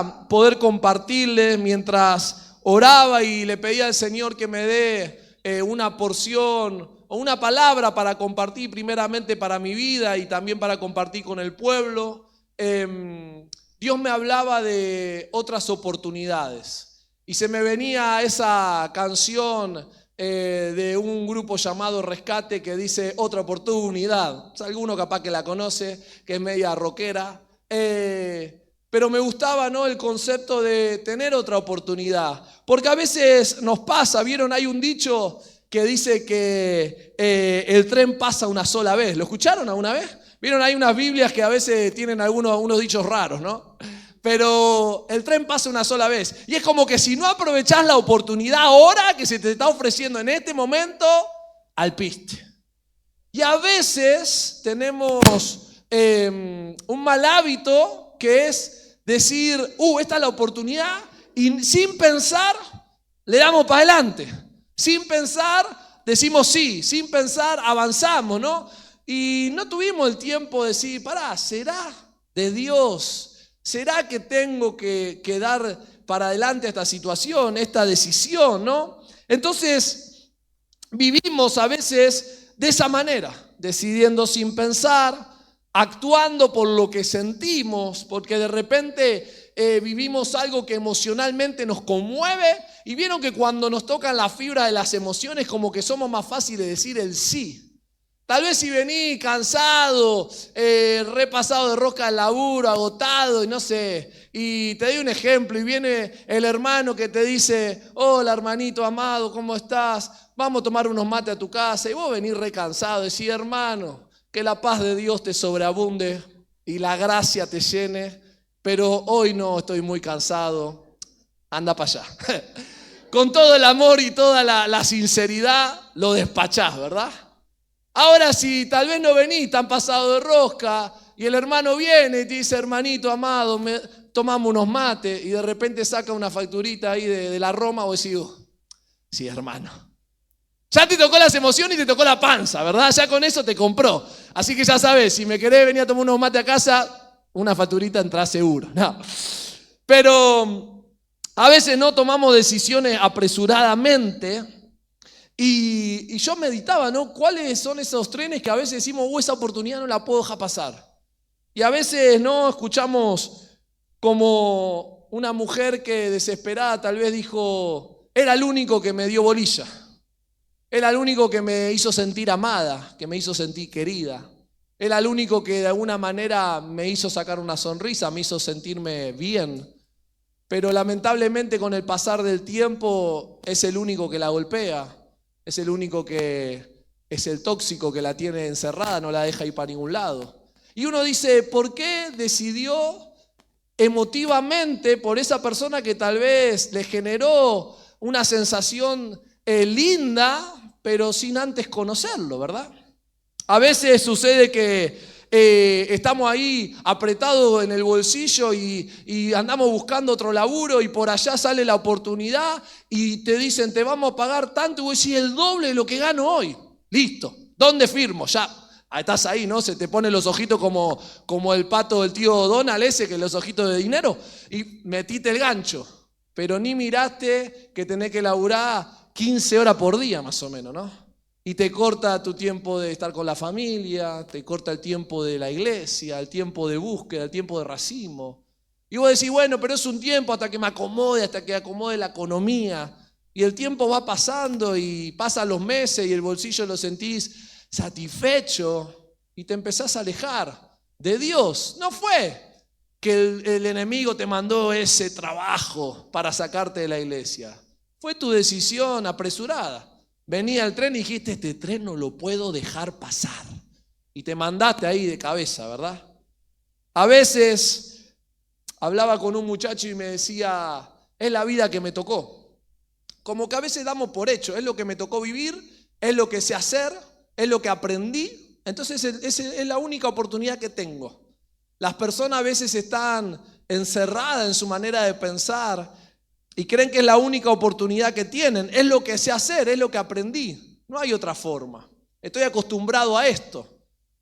quería poder compartirles mientras oraba y le pedía al Señor que me dé una porción o una palabra para compartir primeramente para mi vida y también para compartir con el pueblo. Dios me hablaba de otras oportunidades y se me venía esa canción de un grupo llamado Rescate que dice otra oportunidad. O sea, alguno capaz que la conoce, que es media rockera. Pero me gustaba, ¿no?, el concepto de tener otra oportunidad. Porque a veces nos pasa, ¿vieron? Hay un dicho que dice que el tren pasa una sola vez. ¿Lo escucharon alguna vez? ¿Vieron? Hay unas Biblias que a veces tienen unos dichos raros, ¿no? Pero el tren pasa una sola vez. Y es como que si no aprovechás la oportunidad ahora que se te está ofreciendo en este momento, al piste. Y a veces tenemos un mal hábito que es decir, esta es la oportunidad, y sin pensar le damos para adelante. Sin pensar decimos sí, sin pensar avanzamos, ¿no? Y no tuvimos el tiempo de decir, ¿será de Dios? ¿Será que tengo que dar para adelante esta situación, esta decisión, ¿no? Entonces, vivimos a veces de esa manera, decidiendo sin pensar, actuando por lo que sentimos, porque de repente vivimos algo que emocionalmente nos conmueve, y vieron que cuando nos tocan la fibra de las emociones, como que somos más fáciles de decir el sí. Tal vez si venís cansado, repasado de rosca al laburo, agotado y no sé, y te doy un ejemplo y viene el hermano que te dice, hola hermanito amado, ¿cómo estás? Vamos a tomar unos mates a tu casa, y vos venís recansado, decís, hermano, que la paz de Dios te sobreabunde y la gracia te llene, pero hoy no, estoy muy cansado, anda para allá. Con todo el amor y toda la sinceridad lo despachás, ¿verdad? Ahora, si tal vez no venís tan pasado de rosca y el hermano viene y te dice, hermanito amado, tomamos unos mates, y de repente saca una facturita ahí de la Roma, o decís, sí, hermano. Ya te tocó las emociones y te tocó la panza, ¿verdad? Ya con eso te compró. Así que ya sabes, si me querés venir a tomar unos mates a casa, una facturita entra seguro. No. Pero a veces no tomamos decisiones apresuradamente. Y yo meditaba, ¿no? ¿Cuáles son esos trenes que a veces decimos, esa oportunidad no la puedo dejar pasar? Y a veces no escuchamos como una mujer que desesperada tal vez dijo, era el único que me dio bolilla, era el único que me hizo sentir amada, que me hizo sentir querida, era el único que de alguna manera me hizo sacar una sonrisa, me hizo sentirme bien. Pero lamentablemente con el pasar del tiempo es el único que la golpea. Es el único que es el tóxico que la tiene encerrada, no la deja ir para ningún lado. Y uno dice, ¿por qué decidió emotivamente por esa persona que tal vez le generó una sensación linda, pero sin antes conocerlo, ¿verdad? A veces sucede que estamos ahí apretados en el bolsillo y andamos buscando otro laburo, y por allá sale la oportunidad y te dicen, te vamos a pagar tanto, y vos decís, el doble de lo que gano hoy. Listo, ¿dónde firmo? Ya, estás ahí, ¿no? Se te ponen los ojitos como el pato del tío Donald ese, que los ojitos de dinero, y metiste el gancho, pero ni miraste que tenés que laburar 15 horas por día más o menos, ¿no? Y te corta tu tiempo de estar con la familia, te corta el tiempo de la iglesia, el tiempo de búsqueda, el tiempo de racimo. Y vos decís, bueno, pero es un tiempo hasta que me acomode, hasta que acomode la economía. Y el tiempo va pasando y pasan los meses y el bolsillo lo sentís satisfecho y te empezás a alejar de Dios. No fue que el enemigo te mandó ese trabajo para sacarte de la iglesia. Fue tu decisión apresurada. Venía el tren y dijiste, este tren no lo puedo dejar pasar. Y te mandaste ahí de cabeza, ¿verdad? A veces hablaba con un muchacho y me decía, es la vida que me tocó. Como que a veces damos por hecho, es lo que me tocó vivir, es lo que sé hacer, es lo que aprendí. Entonces es la única oportunidad que tengo. Las personas a veces están encerradas en su manera de pensar y creen que es la única oportunidad que tienen. Es lo que sé hacer, es lo que aprendí. No hay otra forma. Estoy acostumbrado a esto.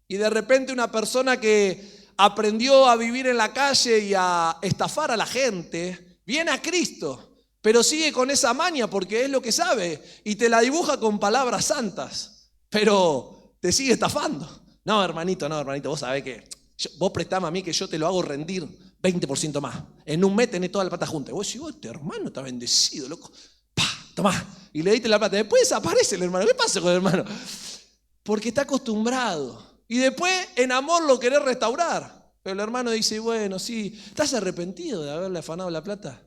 Y de repente una persona que aprendió a vivir en la calle y a estafar a la gente, viene a Cristo, pero sigue con esa maña porque es lo que sabe y te la dibuja con palabras santas, pero te sigue estafando. No, hermanito, vos sabés que vos prestame a mí que yo te lo hago rendir 20% más. En un mes tenés toda la plata junta. Vos decís, este hermano está bendecido, loco. ¡Pah! Tomá. Y le diste la plata. Después desaparece el hermano. ¿Qué pasa con el hermano? Porque está acostumbrado. Y después en amor lo querés restaurar. Pero el hermano dice, bueno, sí, ¿estás arrepentido de haberle afanado la plata?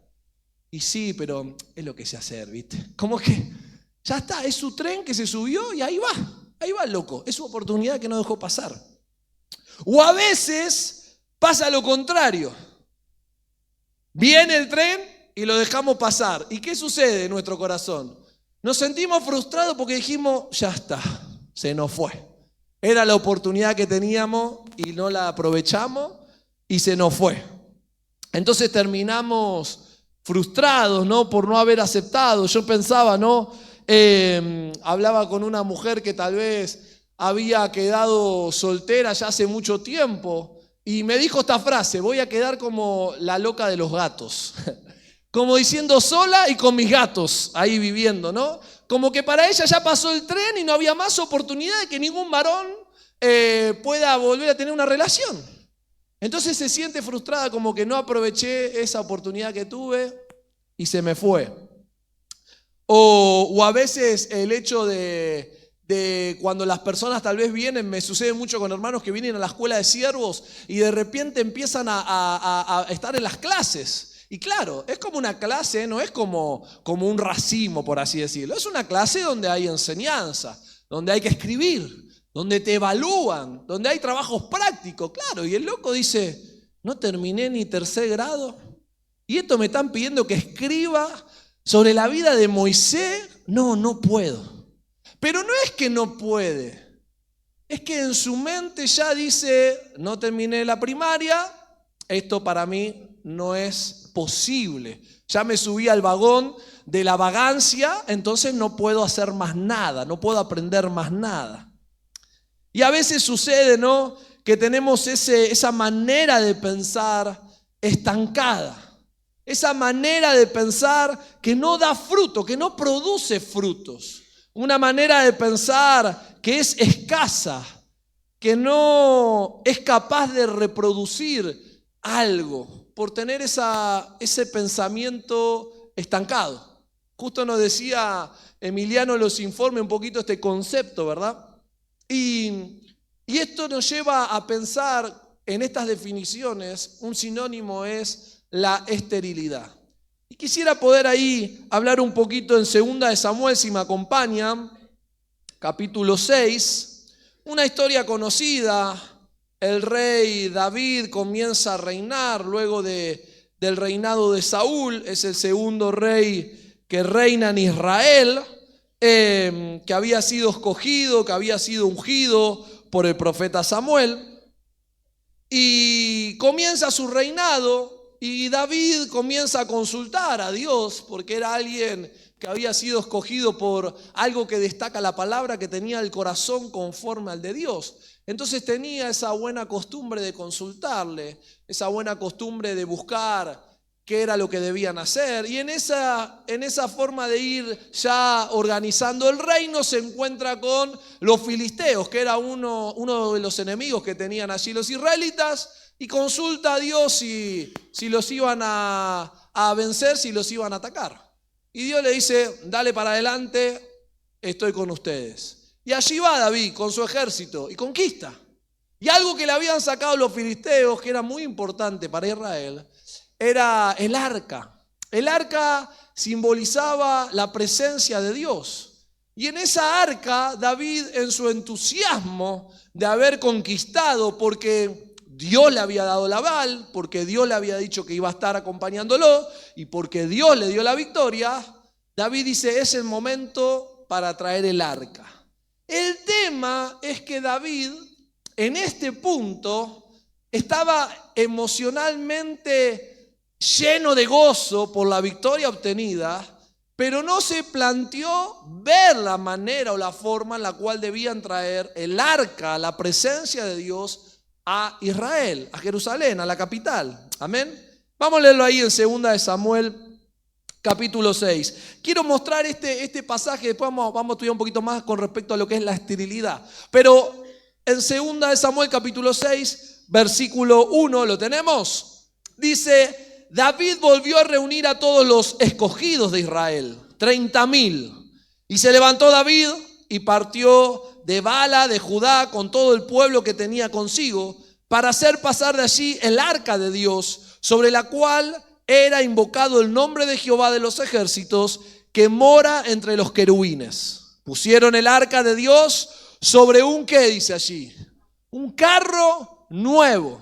Y sí, pero es lo que sé hacer, ¿viste? Como que ya está, es su tren que se subió y ahí va el loco. Es su oportunidad que no dejó pasar. O a veces pasa lo contrario. Viene el tren y lo dejamos pasar. ¿Y qué sucede en nuestro corazón? Nos sentimos frustrados porque dijimos, ya está, se nos fue. Era la oportunidad que teníamos y no la aprovechamos y se nos fue. Entonces terminamos frustrados, ¿no? Por no haber aceptado. Yo pensaba, ¿no? Hablaba con una mujer que tal vez había quedado soltera ya hace mucho tiempo y me dijo esta frase, voy a quedar como la loca de los gatos. Como diciendo sola y con mis gatos ahí viviendo, ¿no? Como que para ella ya pasó el tren y no había más oportunidad de que ningún varón pueda volver a tener una relación. Entonces se siente frustrada como que no aproveché esa oportunidad que tuve y se me fue. O a veces el hecho de cuando las personas tal vez vienen, me sucede mucho con hermanos que vienen a la escuela de siervos y de repente empiezan a estar en las clases. Y claro, es como una clase, no es como un racimo, por así decirlo. Es una clase donde hay enseñanza, donde hay que escribir, donde te evalúan, donde hay trabajos prácticos, claro. Y el loco dice, no terminé ni tercer grado. Y esto me están pidiendo que escriba sobre la vida de Moisés. No puedo. Pero no es que no puede. Es que en su mente ya dice, no terminé la primaria, esto para mí no es posible. Ya me subí al vagón de la vagancia, entonces no puedo hacer más nada, no puedo aprender más nada. Y a veces sucede, ¿no?, que tenemos esa manera de pensar estancada. Esa manera de pensar que no da fruto, que no produce frutos. Una manera de pensar que es escasa, que no es capaz de reproducir algo por tener ese pensamiento estancado. Justo nos decía Emiliano en los informes un poquito este concepto, ¿verdad? Y esto nos lleva a pensar en estas definiciones, un sinónimo es la esterilidad. Y quisiera poder ahí hablar un poquito en 2 de Samuel, si me acompañan, capítulo 6, una historia conocida. El rey David comienza a reinar luego del reinado de Saúl, es el segundo rey que reina en Israel, que había sido escogido, que había sido ungido por el profeta Samuel, y comienza su reinado. Y David comienza a consultar a Dios porque era alguien que había sido escogido por algo que destaca la palabra, que tenía el corazón conforme al de Dios. Entonces tenía esa buena costumbre de consultarle, esa buena costumbre de buscar qué era lo que debían hacer. Y en esa forma de ir ya organizando el reino se encuentra con los filisteos, que era uno de los enemigos que tenían allí los israelitas. Y consulta a Dios si los iban a vencer, si los iban a atacar. Y Dios le dice, dale para adelante, estoy con ustedes. Y allí va David con su ejército y conquista. Y algo que le habían sacado los filisteos, que era muy importante para Israel, era el arca. El arca simbolizaba la presencia de Dios. Y en esa arca, David, en su entusiasmo de haber conquistado, porque Dios le había dado la aval, porque Dios le había dicho que iba a estar acompañándolo y porque Dios le dio la victoria, David dice, es el momento para traer el arca. El tema es que David en este punto estaba emocionalmente lleno de gozo por la victoria obtenida, pero no se planteó ver la manera o la forma en la cual debían traer el arca, la presencia de Dios, a Israel, a Jerusalén, a la capital. Amén. Vamos a leerlo ahí en 2 de Samuel, capítulo 6. Quiero mostrar este pasaje, después vamos a estudiar un poquito más con respecto a lo que es la esterilidad. Pero en 2 de Samuel, capítulo 6, versículo 1, ¿lo tenemos? Dice: David volvió a reunir a todos los escogidos de Israel, 30,000. Y se levantó David y partió de Bala, de Judá, con todo el pueblo que tenía consigo, para hacer pasar de allí el arca de Dios, sobre la cual era invocado el nombre de Jehová de los ejércitos, que mora entre los querubines. Pusieron el arca de Dios sobre un, ¿qué dice allí? Un carro nuevo.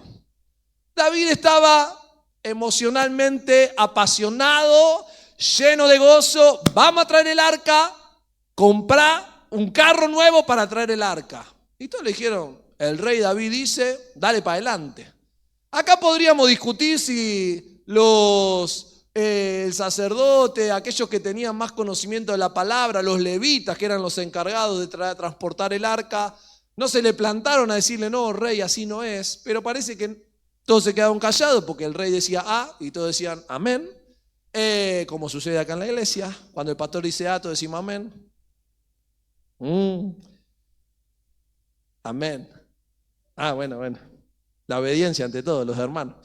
David estaba emocionalmente apasionado, lleno de gozo. Vamos a traer el arca, comprá un carro nuevo para traer el arca. Y todos le dijeron, el rey David dice, dale para adelante. Acá podríamos discutir si el sacerdote, aquellos que tenían más conocimiento de la palabra, los levitas, que eran los encargados de transportar el arca, no se le plantaron a decirle, no, rey, así no es. Pero parece que todos se quedaron callados porque el rey decía A y todos decían amén. Como sucede acá en la iglesia, cuando el pastor dice A, todos decimos amén. Amén. Bueno. La obediencia ante todo, los hermanos.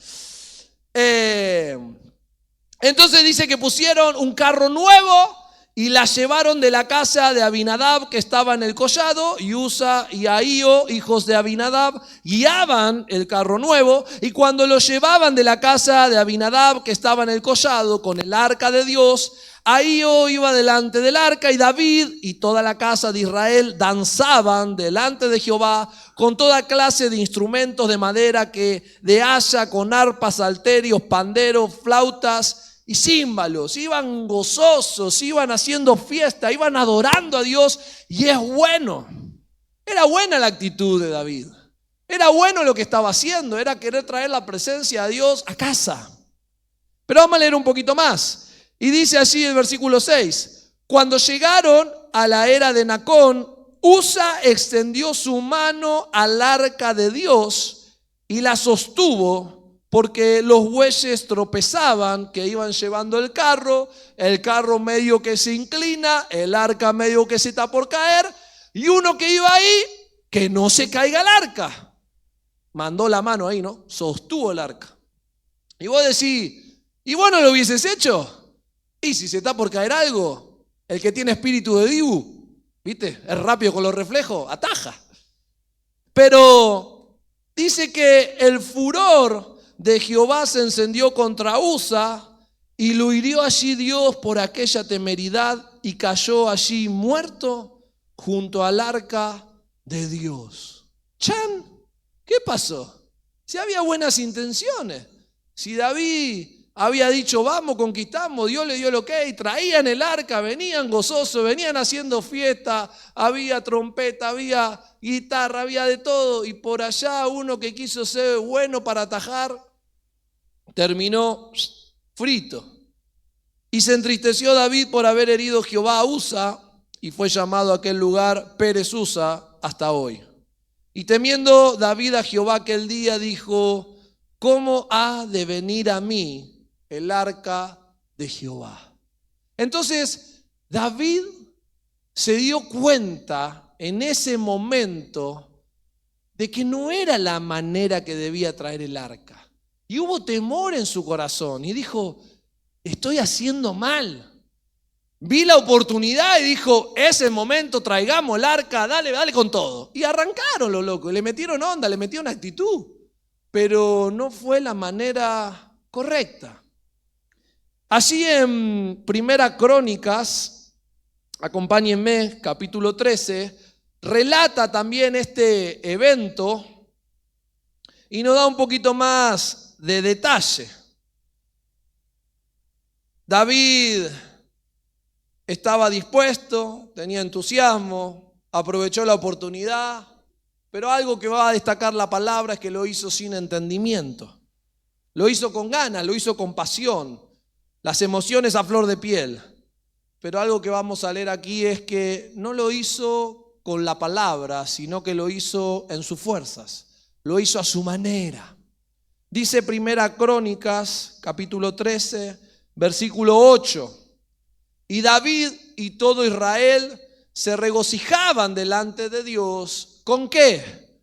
Entonces dice que pusieron un carro nuevo y la llevaron de la casa de Abinadab, que estaba en el collado, y Usa y Ahío, hijos de Abinadab, guiaban el carro nuevo. Y cuando lo llevaban de la casa de Abinadab, que estaba en el collado, con el arca de Dios, Ahío iba delante del arca, y David y toda la casa de Israel danzaban delante de Jehová con toda clase de instrumentos de madera, de haya, con arpas, salterios, panderos, flautas y címbalos. Iban gozosos, iban haciendo fiesta, iban adorando a Dios. Y es bueno. Era buena la actitud de David. Era bueno lo que estaba haciendo. Era querer traer la presencia de Dios a casa. Pero vamos a leer un poquito más. Y dice así el versículo 6. Cuando llegaron a la era de Nacón, Usa extendió su mano al arca de Dios y la sostuvo, porque los bueyes tropezaban que iban llevando el carro medio que se inclina, el arca medio que se está por caer, y uno que iba ahí, que no se caiga el arca. Mandó la mano ahí, ¿no? Sostuvo el arca. Y vos decís, ¿y vos no lo hubieses hecho? Y si se está por caer algo, el que tiene espíritu de Dibu, ¿viste? Es rápido con los reflejos, ataja. Pero dice que el furor de Jehová se encendió contra Usa y lo hirió allí Dios por aquella temeridad y cayó allí muerto junto al arca de Dios. ¿Chan? ¿Qué pasó? Si había buenas intenciones, si David había dicho vamos, conquistamos, Dios le dio el ok, traían el arca, venían gozosos, venían haciendo fiesta, había trompeta, había guitarra, había de todo, y por allá uno que quiso ser bueno para atajar, terminó frito. Y se entristeció David por haber herido Jehová a Usa, y fue llamado a aquel lugar Pérez Usa hasta hoy. Y temiendo David a Jehová aquel día, dijo, ¿cómo ha de venir a mí el arca de Jehová? Entonces David se dio cuenta en ese momento de que no era la manera que debía traer el arca. Y hubo temor en su corazón y dijo, estoy haciendo mal. Vi la oportunidad y dijo, es el momento, traigamos el arca, dale con todo. Y arrancaron los locos, le metieron onda, le metieron actitud. Pero no fue la manera correcta. Allí en Primera Crónicas, acompáñenme, capítulo 13, relata también este evento y nos da un poquito más de detalle. David estaba dispuesto, tenía entusiasmo, aprovechó la oportunidad, pero algo que va a destacar la palabra es que lo hizo sin entendimiento. Lo hizo con ganas, lo hizo con pasión, las emociones a flor de piel. Pero algo que vamos a leer aquí es que no lo hizo con la palabra, sino que lo hizo en sus fuerzas. lo hizo a su manera. Dice Primera Crónicas, capítulo 13, versículo 8. Y David y todo Israel se regocijaban delante de Dios. ¿Con qué?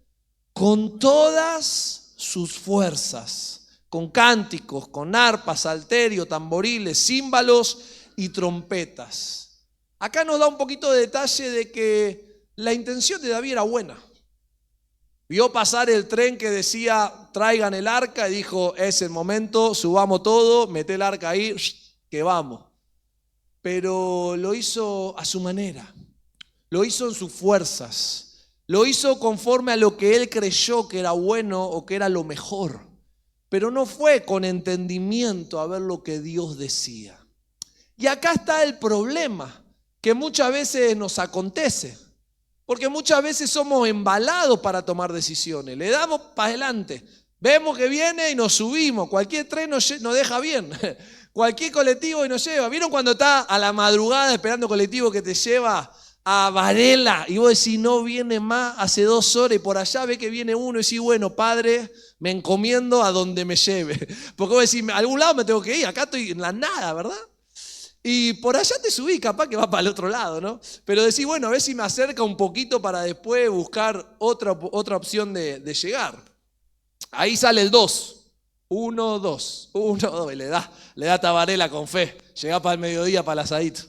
Con todas sus fuerzas, con cánticos, con arpas, salterio, tamboriles, címbalos y trompetas. Acá nos da un poquito de detalle de que la intención de David era buena. Vio pasar el tren que decía traigan el arca y dijo es el momento, subamos todo, mete el arca ahí, que vamos. Pero lo hizo a su manera, lo hizo en sus fuerzas, lo hizo conforme a lo que él creyó que era bueno o que era lo mejor. Pero no fue con entendimiento a ver lo que Dios decía. Y acá está el problema que muchas veces nos acontece. Porque muchas veces somos embalados para tomar decisiones. Le damos para adelante. Vemos que viene y nos subimos. Cualquier tren nos deja bien. Cualquier colectivo y nos lleva. ¿Vieron cuando está a la madrugada esperando colectivo que te lleva a Varela? Y vos decís, no viene más, hace 2 horas. Y por allá ve que viene uno y decís, bueno, Padre, me encomiendo a donde me lleve. Porque vos decís, a algún lado me tengo que ir. Acá estoy en la nada, ¿verdad? Y por allá te subí, capaz que va para el otro lado, ¿no? Pero decís, bueno, a ver si me acerca un poquito para después buscar otra opción de llegar. Ahí sale el 2. 1, 2. 1, 2. Y le da Tabarela con fe. Llegá para el mediodía para el asadito.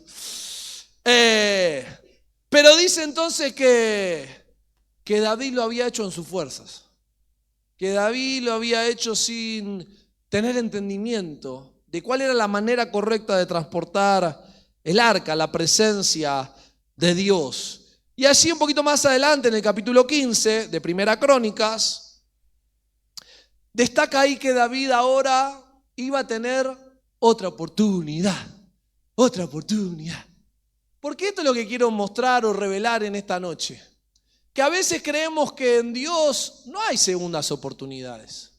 Pero dice entonces que David lo había hecho en sus fuerzas. Que David lo había hecho sin tener entendimiento de cuál era la manera correcta de transportar el arca, la presencia de Dios. Y así un poquito más adelante, en el capítulo 15 de Primera Crónicas, destaca ahí que David ahora iba a tener otra oportunidad. Otra oportunidad. Porque esto es lo que quiero mostrar o revelar en esta noche. Que a veces creemos que en Dios no hay segundas oportunidades.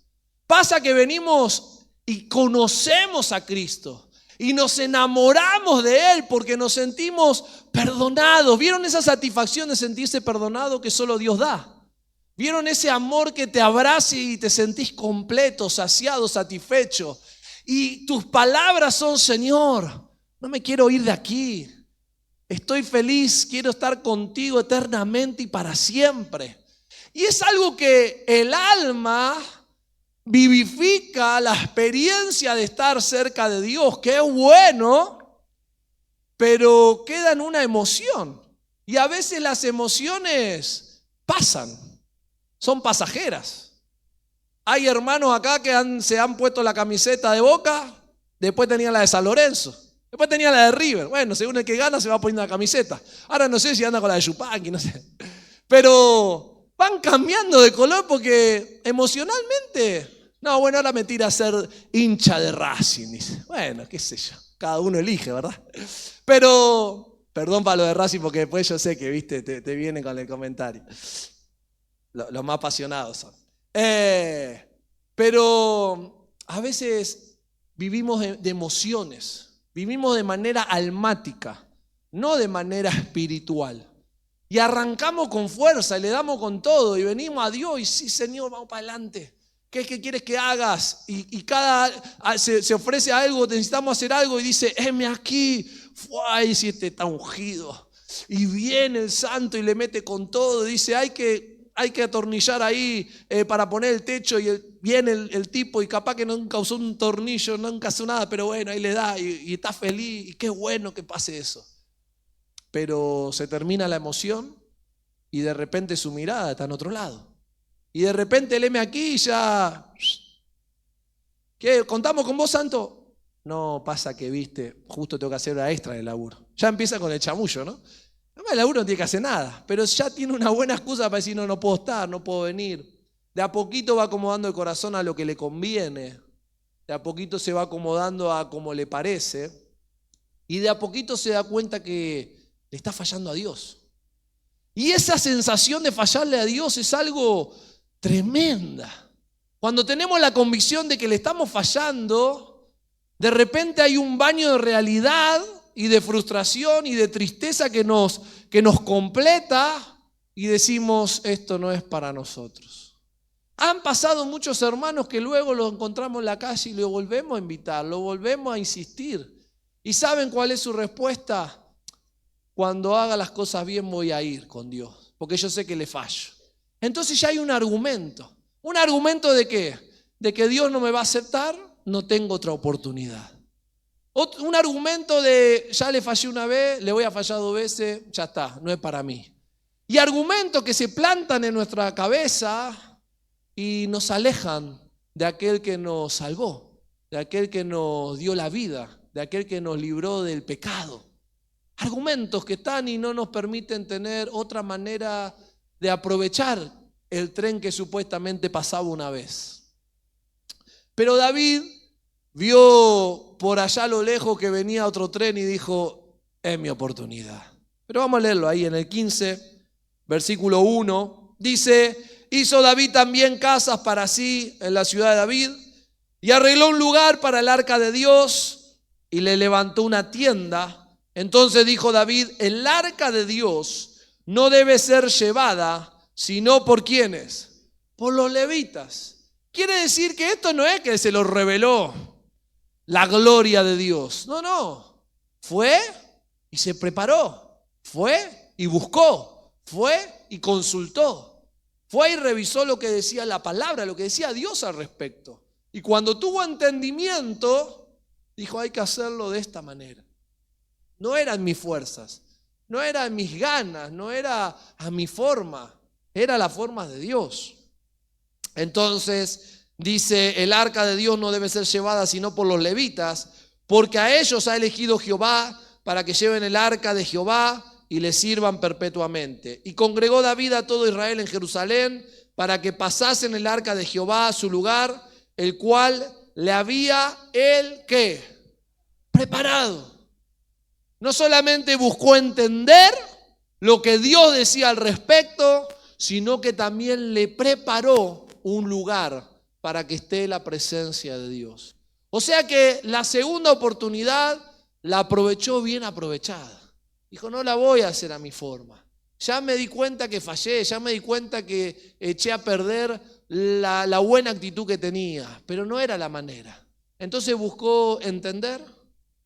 Pasa que venimos y conocemos a Cristo y nos enamoramos de Él porque nos sentimos perdonados. ¿Vieron esa satisfacción de sentirse perdonado que solo Dios da? ¿Vieron ese amor que te abraza y te sentís completo, saciado, satisfecho? Y tus palabras son, Señor, no me quiero ir de aquí. Estoy feliz, quiero estar contigo eternamente y para siempre. Y es algo que el alma vivifica, la experiencia de estar cerca de Dios, que es bueno, pero queda en una emoción. Y a veces las emociones pasan, son pasajeras. Hay hermanos acá que se han puesto la camiseta de Boca, después tenían la de San Lorenzo, después tenían la de River. Bueno, según el que gana se va poniendo la camiseta. Ahora no sé si anda con la de Yupanqui, no sé. Pero van cambiando de color porque emocionalmente... No, bueno, ahora me tira a ser hincha de Racing, dice. Bueno, qué sé yo, cada uno elige, ¿verdad? Pero, perdón para lo de Racing porque después yo sé que, viste, te vienen con el comentario. Los más apasionados son. Pero a veces vivimos de emociones, vivimos de manera almática, no de manera espiritual. Y arrancamos con fuerza y le damos con todo y venimos a Dios y sí, Señor, vamos para adelante. ¿Qué quieres que hagas? Y cada se ofrece algo, necesitamos hacer algo y dice, heme aquí. Ay, si este está ungido. Y viene el santo y le mete con todo. Dice, hay que atornillar ahí para poner el techo. Y viene el tipo y capaz que nunca usó un tornillo, nunca hizo nada, pero bueno, ahí le da y está feliz. Y qué bueno que pase eso. Pero se termina la emoción y de repente su mirada está en otro lado. Y de repente el aquí ya... ¿Qué? ¿Contamos con vos, santo? No, pasa que, viste, justo tengo que hacer hora extra de laburo. Ya empieza con el chamullo, ¿no? El laburo no tiene que hacer nada, pero ya tiene una buena excusa para decir, no puedo estar, no puedo venir. De a poquito va acomodando el corazón a lo que le conviene. De a poquito se va acomodando a como le parece. Y de a poquito se da cuenta que le está fallando a Dios. Y esa sensación de fallarle a Dios es algo tremenda. Cuando tenemos la convicción de que le estamos fallando, de repente hay un baño de realidad y de frustración y de tristeza que nos completa y decimos, esto no es para nosotros. Han pasado muchos hermanos que luego los encontramos en la calle y lo volvemos a invitar, lo volvemos a insistir. ¿Y saben cuál es su respuesta? Cuando haga las cosas bien voy a ir con Dios, porque yo sé que le fallo. Entonces ya hay un argumento. ¿Un argumento de qué? De que Dios no me va a aceptar, no tengo otra oportunidad. Un argumento de ya le fallé una vez, le voy a fallar 2 veces, ya está, no es para mí. Y argumentos que se plantan en nuestra cabeza y nos alejan de aquel que nos salvó, de aquel que nos dio la vida, de aquel que nos libró del pecado. Argumentos que están y no nos permiten tener otra manera de aprovechar el tren que supuestamente pasaba una vez. Pero David vio por allá a lo lejos que venía otro tren y dijo, es mi oportunidad. Pero vamos a leerlo ahí en el 15, versículo 1. Dice, hizo David también casas para sí en la ciudad de David y arregló un lugar para el arca de Dios y le levantó una tienda. Entonces dijo David, el arca de Dios no debe ser llevada sino por ¿quiénes? Por los levitas. Quiere decir que esto no es que se lo reveló la gloria de Dios. No. Fue y se preparó. Fue y buscó. Fue y consultó. Fue y revisó lo que decía la palabra, lo que decía Dios al respecto. Y cuando tuvo entendimiento, dijo, hay que hacerlo de esta manera. No eran mis fuerzas, no eran mis ganas, no era a mi forma, era la forma de Dios. Entonces dice, el arca de Dios no debe ser llevada sino por los levitas, porque a ellos ha elegido Jehová para que lleven el arca de Jehová y le sirvan perpetuamente. Y congregó David a todo Israel en Jerusalén para que pasasen el arca de Jehová a su lugar, el cual le había él ¿qué? Preparado. No solamente buscó entender lo que Dios decía al respecto, sino que también le preparó un lugar para que esté la presencia de Dios. O sea que la segunda oportunidad la aprovechó bien aprovechada. Dijo, no la voy a hacer a mi forma. Ya me di cuenta que fallé, ya me di cuenta que eché a perder la buena actitud que tenía, pero no era la manera. Entonces buscó entender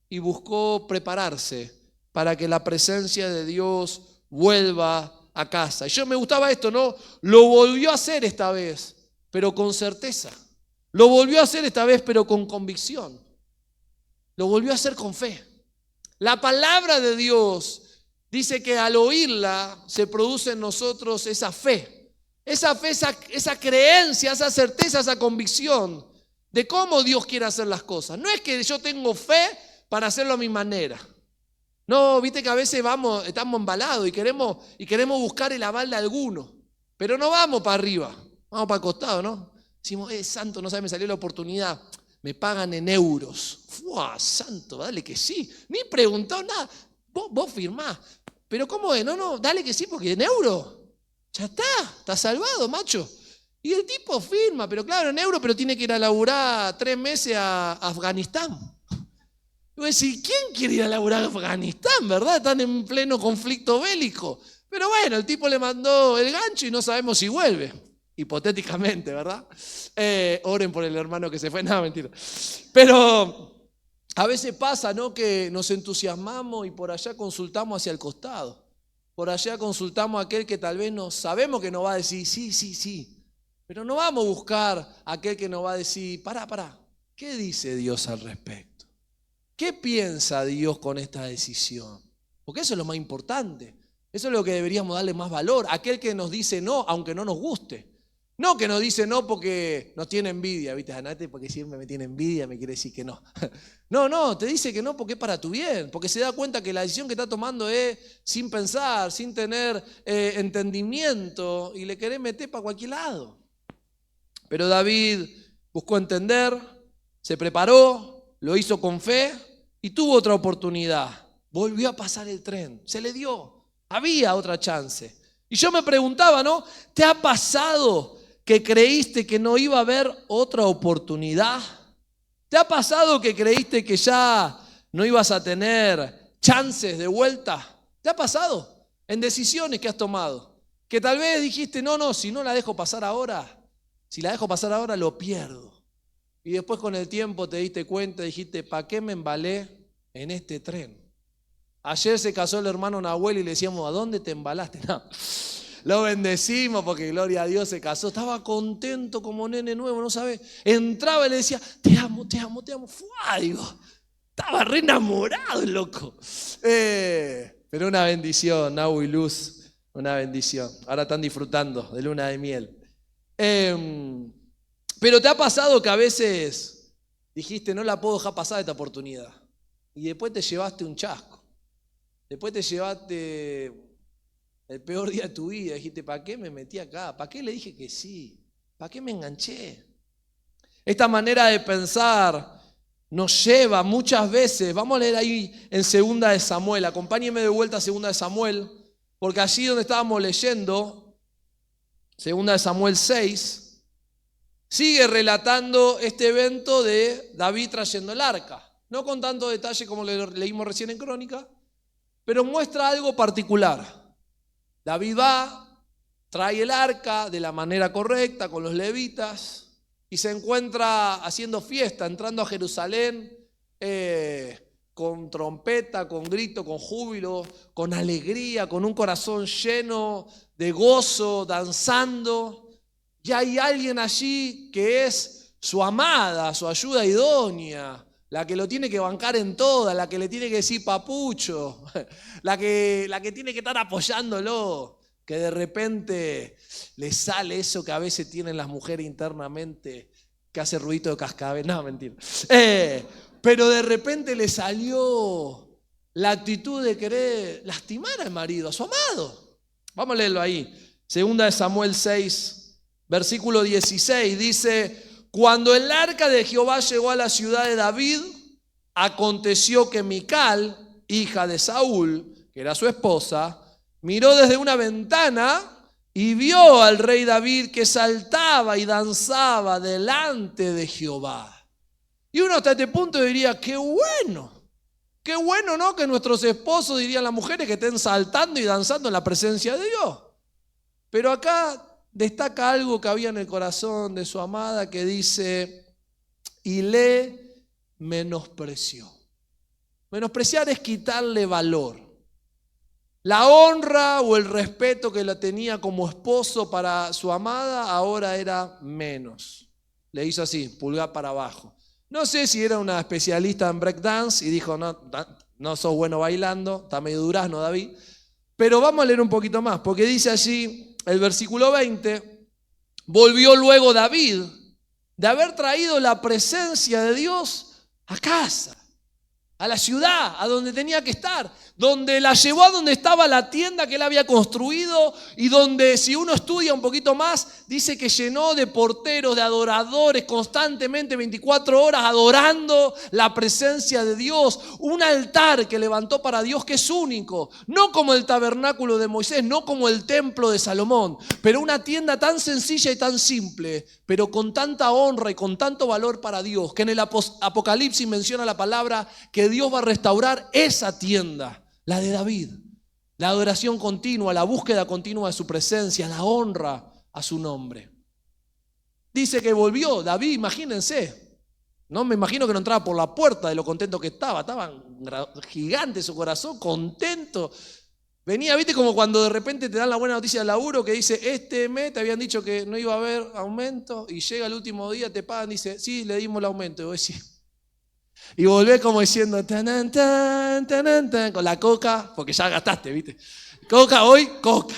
y buscó prepararse para que la presencia de Dios vuelva a casa. Y yo me gustaba esto, ¿no? Lo volvió a hacer esta vez, pero con certeza. Lo volvió a hacer esta vez, pero con convicción. Lo volvió a hacer con fe. La palabra de Dios dice que al oírla se produce en nosotros esa fe, esa creencia, esa certeza, esa convicción de cómo Dios quiere hacer las cosas. No es que yo tengo fe para hacerlo a mi manera. No, viste que a veces estamos embalados y queremos buscar el aval de alguno, pero no vamos para arriba, vamos para el costado, ¿no? Decimos, santo, no sabe, me salió la oportunidad, me pagan en euros. ¡Fua, santo, dale que sí! Ni preguntó nada, vos firmás. Pero ¿cómo es? No, dale que sí porque en euros. Ya está salvado, macho. Y el tipo firma, pero claro, en euros, pero tiene que ir a laburar 3 meses a Afganistán. Y voy a decir, ¿quién quiere ir a laburar a Afganistán, verdad? Están en pleno conflicto bélico. Pero bueno, el tipo le mandó el gancho y no sabemos si vuelve. Hipotéticamente, ¿verdad? Oren por el hermano que se fue. No, mentira. Pero a veces pasa, ¿no? Que nos entusiasmamos y por allá consultamos hacia el costado. Por allá consultamos a aquel que tal vez sabemos que nos va a decir sí. Pero no vamos a buscar a aquel que nos va a decir, pará. ¿Qué dice Dios al respecto? ¿Qué piensa Dios con esta decisión? Porque eso es lo más importante. Eso es lo que deberíamos darle más valor. Aquel que nos dice no, aunque no nos guste. No que nos dice no porque nos tiene envidia, ¿viste? Anate porque siempre me tiene envidia, me quiere decir que no. No, te dice que no porque es para tu bien, porque se da cuenta que la decisión que está tomando es sin pensar, sin tener entendimiento y le querés meter para cualquier lado. Pero David buscó entender, se preparó, lo hizo con fe y tuvo otra oportunidad. Volvió a pasar el tren, se le dio, había otra chance. Y yo me preguntaba, ¿no? ¿Te ha pasado que creíste que no iba a haber otra oportunidad? ¿Te ha pasado que creíste que ya no ibas a tener chances de vuelta? ¿Te ha pasado? En decisiones que has tomado. Que tal vez dijiste, no, si no la dejo pasar ahora, Si la dejo pasar ahora, lo pierdo. Y después con el tiempo te diste cuenta, dijiste, ¿para qué me embalé en este tren? Ayer se casó el hermano Nahuel y le decíamos, ¿a dónde te embalaste? No. Lo bendecimos porque gloria a Dios se casó. Estaba contento como nene nuevo, no sabes. Entraba y le decía, te amo, te amo, te amo. ¡Fua! Digo, estaba re enamorado, loco. Pero una bendición, Nahu y Luz, una bendición. Ahora están disfrutando de luna de miel. Pero te ha pasado que a veces dijiste, no la puedo dejar pasar esta oportunidad. Y después te llevaste un chasco. Después te llevaste el peor día de tu vida. Dijiste, ¿para qué me metí acá? ¿Para qué le dije que sí? ¿Para qué me enganché? Esta manera de pensar nos lleva muchas veces, vamos a leer ahí en 2 de Samuel, acompáñenme de vuelta a 2 de Samuel, porque allí donde estábamos leyendo, 2 de Samuel 6, sigue relatando este evento de David trayendo el arca. No con tanto detalle como leímos recién en Crónica, pero muestra algo particular. David va, trae el arca de la manera correcta con los levitas y se encuentra haciendo fiesta, entrando a Jerusalén con trompeta, con grito, con júbilo, con alegría, con un corazón lleno de gozo, danzando. Y hay alguien allí que es su amada, su ayuda idónea, la que lo tiene que bancar en toda, la que le tiene que decir papucho, la que tiene que estar apoyándolo, que de repente le sale eso que a veces tienen las mujeres internamente, que hace ruido de cascabel, no, mentira. Pero de repente le salió la actitud de querer lastimar al marido, a su amado. Vamos a leerlo ahí, 2 de Samuel 6, versículo 16, dice: cuando el arca de Jehová llegó a la ciudad de David, aconteció que Mical, hija de Saúl, que era su esposa, miró desde una ventana y vio al rey David que saltaba y danzaba delante de Jehová. Y uno hasta este punto diría, qué bueno, ¿no? Que nuestros esposos, dirían las mujeres, que estén saltando y danzando en la presencia de Dios. Pero acá destaca algo que había en el corazón de su amada que dice, y le menospreció. Menospreciar es quitarle valor. La honra o el respeto que la tenía como esposo para su amada ahora era menos. Le hizo así, pulgar para abajo. No sé si era una especialista en breakdance y dijo, no sos bueno bailando, está medio durazno David. Pero vamos a leer un poquito más, porque dice allí el versículo 20, volvió luego David de haber traído la presencia de Dios a casa, a la ciudad, a donde tenía que estar, donde la llevó a donde estaba la tienda que él había construido y donde, si uno estudia un poquito más, dice que llenó de porteros, de adoradores, constantemente 24 horas adorando la presencia de Dios. Un altar que levantó para Dios que es único, no como el tabernáculo de Moisés, no como el templo de Salomón, pero una tienda tan sencilla y tan simple, pero con tanta honra y con tanto valor para Dios, que en el Apocalipsis menciona la palabra que Dios va a restaurar esa tienda. La de David, la adoración continua, la búsqueda continua de su presencia, la honra a su nombre. Dice que volvió David, imagínense. No me imagino que no entraba por la puerta de lo contento que estaba gigante su corazón, contento. Venía, viste, como cuando de repente te dan la buena noticia del laburo que dice, este mes te habían dicho que no iba a haber aumento y llega el último día, te pagan, dice, sí, le dimos el aumento. Y vos decís, y volvés como diciendo, tan, tan, tan, tan, con la coca, porque ya gastaste, ¿viste? Coca hoy, coca.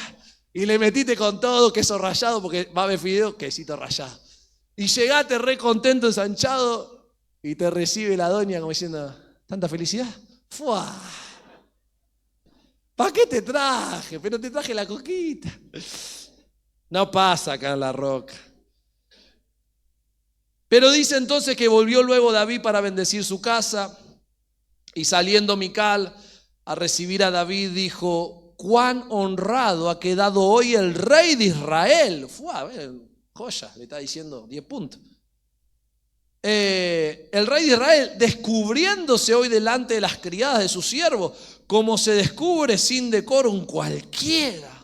Y le metiste con todo, queso rallado, porque va a haber fideo, quesito rallado. Y llegaste re contento, ensanchado, y te recibe la doña como diciendo, ¿tanta felicidad? ¡Fua! ¿Para qué te traje? Pero te traje la coquita. No pasa acá en La Roca. Pero dice entonces que volvió luego David para bendecir su casa y saliendo Mical a recibir a David dijo, cuán honrado ha quedado hoy el rey de Israel. Joya, le está diciendo 10 puntos. El rey de Israel descubriéndose hoy delante de las criadas de su siervo, como se descubre sin decoro un cualquiera.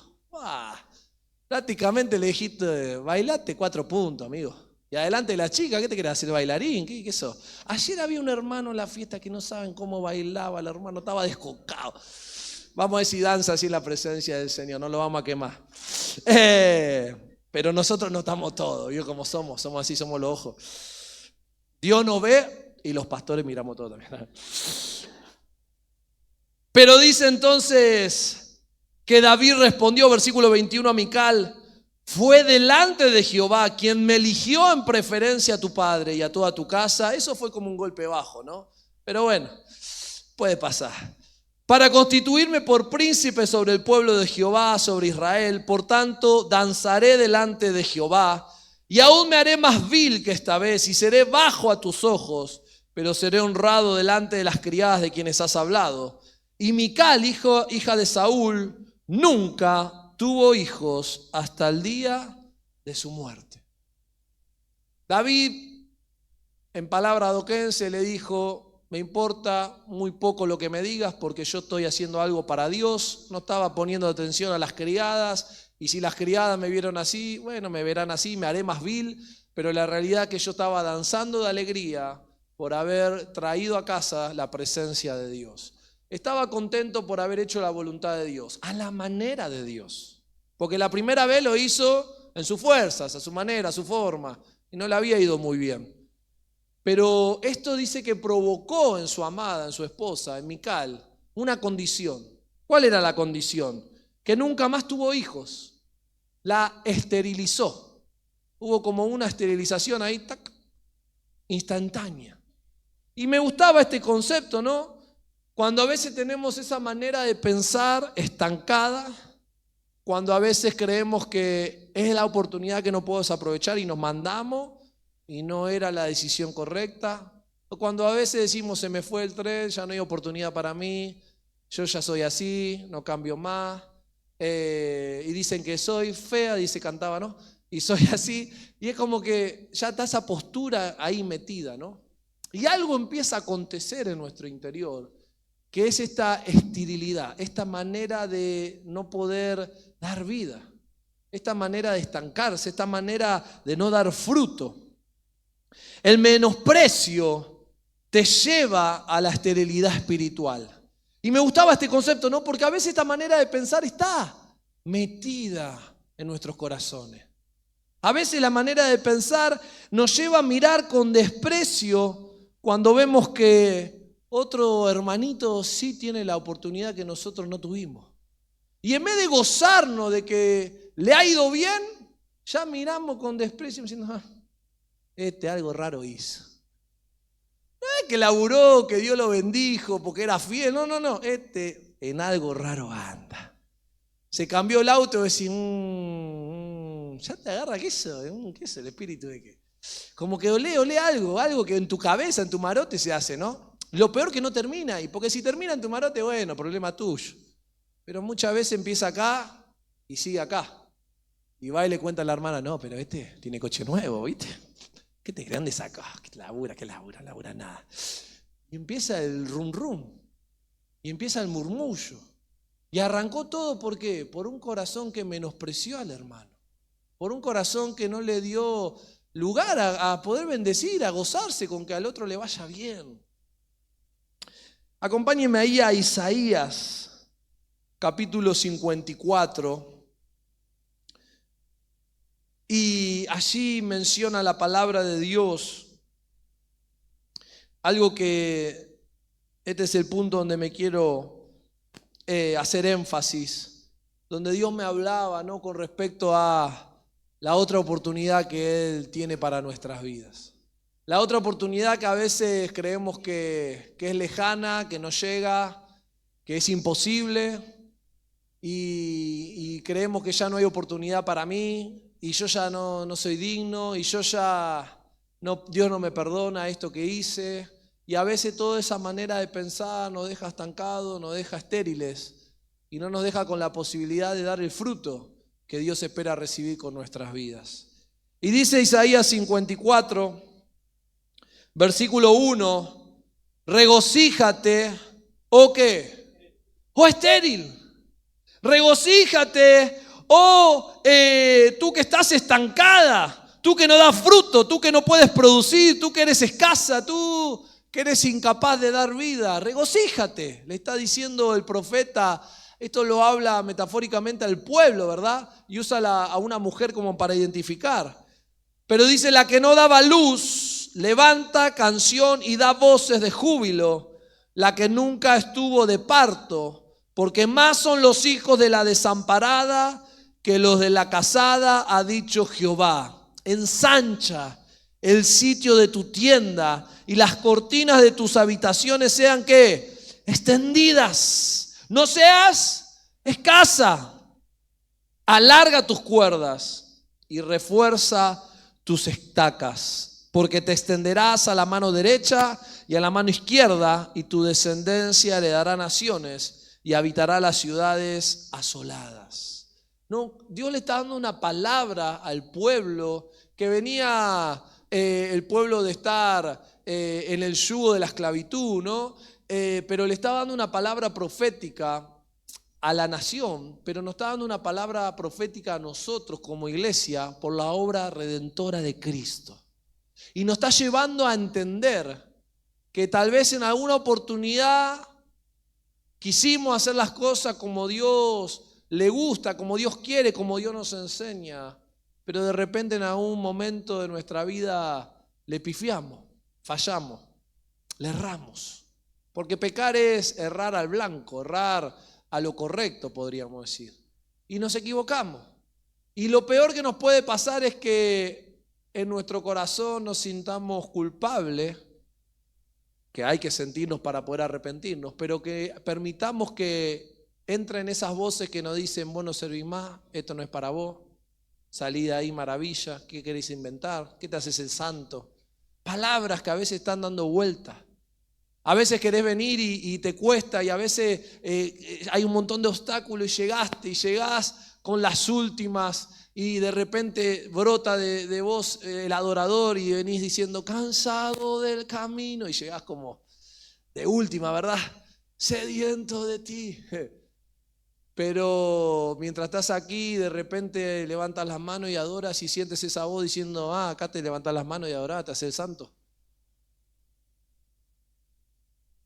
Prácticamente le dijiste, bailate 4 puntos, amigo. Y adelante de la chica, ¿qué te querés hacer, bailarín? ¿Qué eso? Ayer había un hermano en la fiesta que no saben cómo bailaba, el hermano estaba descocado. Vamos a ver si danza así en la presencia del Señor, no lo vamos a quemar. Pero nosotros notamos todo, ¿vio cómo somos? Somos así, somos los ojos. Dios nos ve y los pastores miramos todo también. Pero dice entonces que David respondió, versículo 21 a Mical, fue delante de Jehová quien me eligió en preferencia a tu padre y a toda tu casa. Eso fue como un golpe bajo, ¿no? Pero bueno, puede pasar. Para constituirme por príncipe sobre el pueblo de Jehová, sobre Israel. Por tanto, danzaré delante de Jehová y aún me haré más vil que esta vez y seré bajo a tus ojos, pero seré honrado delante de las criadas de quienes has hablado. Y Mical, hija de Saúl, nunca tuvo hijos hasta el día de su muerte. David, en palabra adoquense, le dijo, me importa muy poco lo que me digas porque yo estoy haciendo algo para Dios. No estaba poniendo atención a las criadas y si las criadas me vieron así, bueno, me verán así, me haré más vil. Pero la realidad es que yo estaba danzando de alegría por haber traído a casa la presencia de Dios. Estaba contento por haber hecho la voluntad de Dios, a la manera de Dios. Porque la primera vez lo hizo en sus fuerzas, a su manera, a su forma, y no le había ido muy bien. Pero esto dice que provocó en su amada, en su esposa, en Mical, una condición. ¿Cuál era la condición? Que nunca más tuvo hijos. La esterilizó. Hubo como una esterilización ahí, tac, instantánea. Y me gustaba este concepto, ¿no? Cuando a veces tenemos esa manera de pensar estancada, cuando a veces creemos que es la oportunidad que no puedo desaprovechar y nos mandamos y no era la decisión correcta, o cuando a veces decimos se me fue el tren, ya no hay oportunidad para mí, yo ya soy así, no cambio más, y dicen que soy fea, dice cantaba, ¿no? Y soy así, y es como que ya está esa postura ahí metida, ¿no? Y algo empieza a acontecer en nuestro interior, que es esta esterilidad, esta manera de no poder dar vida, esta manera de estancarse, esta manera de no dar fruto. El menosprecio te lleva a la esterilidad espiritual. Y me gustaba este concepto, ¿no? Porque a veces esta manera de pensar está metida en nuestros corazones. A veces la manera de pensar nos lleva a mirar con desprecio cuando vemos que otro hermanito sí tiene la oportunidad que nosotros no tuvimos. Y en vez de gozarnos de que le ha ido bien, ya miramos con desprecio diciendo, algo raro hizo. No es que laburó, que Dios lo bendijo, porque era fiel. No. En algo raro anda. Se cambió el auto y decís, ya te agarra ¿qué es el espíritu de qué? Como que olé algo que en tu cabeza, en tu marote se hace, ¿no? Lo peor que no termina, y porque si termina en tu marote, bueno, problema tuyo. Pero muchas veces empieza acá y sigue acá. Y va y le cuenta a la hermana, no, pero tiene coche nuevo, ¿viste? ¿Qué te grande saca? ¿Qué labura nada? Y empieza el rum. Y empieza el murmullo. Y arrancó todo, ¿por qué? Por un corazón que menospreció al hermano. Por un corazón que no le dio lugar a poder bendecir, a gozarse con que al otro le vaya bien. Acompáñenme ahí a Isaías, capítulo 54. Y allí menciona la palabra de Dios. Algo que, este es el punto donde me quiero hacer énfasis. Donde Dios me hablaba, ¿no? Con respecto a la otra oportunidad que Él tiene para nuestras vidas. La otra oportunidad que a veces creemos que es lejana, que no llega, que es imposible y creemos que ya no hay oportunidad para mí y yo ya no soy digno y yo ya, Dios no me perdona esto que hice. Y a veces toda esa manera de pensar nos deja estancados, nos deja estériles y no nos deja con la posibilidad de dar el fruto que Dios espera recibir con nuestras vidas. Y dice Isaías 54, versículo 1, regocíjate, ¿o qué? ¿O estéril? Regocíjate, Tú que estás estancada, tú que no das fruto, tú que no puedes producir, tú que eres escasa, tú que eres incapaz de dar vida, regocíjate, le está diciendo el profeta. Esto lo habla metafóricamente al pueblo, ¿verdad? Y usa a una mujer como para identificar. Pero dice, la que no daba luz, levanta canción y da voces de júbilo. La que nunca estuvo de parto, porque más son los hijos de la desamparada que los de la casada, ha dicho Jehová. Ensancha el sitio de tu tienda y las cortinas de tus habitaciones sean, ¿qué? Extendidas. No seas escasa. Alarga tus cuerdas y refuerza tus estacas, porque te extenderás a la mano derecha y a la mano izquierda, y tu descendencia le dará naciones y habitará las ciudades asoladas. No, Dios le está dando una palabra al pueblo que venía el pueblo de estar en el yugo de la esclavitud, ¿no? Pero le estaba dando una palabra profética a la nación, pero nos está dando una palabra profética a nosotros como iglesia por la obra redentora de Cristo. Y nos está llevando a entender que tal vez en alguna oportunidad quisimos hacer las cosas como Dios le gusta, como Dios quiere, como Dios nos enseña, pero de repente en algún momento de nuestra vida le pifiamos, fallamos, le erramos. Porque pecar es errar al blanco, errar a lo correcto, podríamos decir. Y nos equivocamos. Y lo peor que nos puede pasar es que en nuestro corazón nos sintamos culpables, que hay que sentirnos para poder arrepentirnos, pero que permitamos que entren esas voces que nos dicen, vos no servís más, esto no es para vos, salí de ahí maravilla, ¿qué querés inventar? ¿Qué te haces el santo? Palabras que a veces están dando vueltas. A veces querés venir y te cuesta, y a veces hay un montón de obstáculos y llegás con las últimas, y de repente brota de vos el adorador y venís diciendo, cansado del camino, y llegás como de última, ¿verdad? Sediento de ti. Pero mientras estás aquí, de repente levantas las manos y adoras y sientes esa voz diciendo, acá te levantas las manos y adorás, te haces el santo.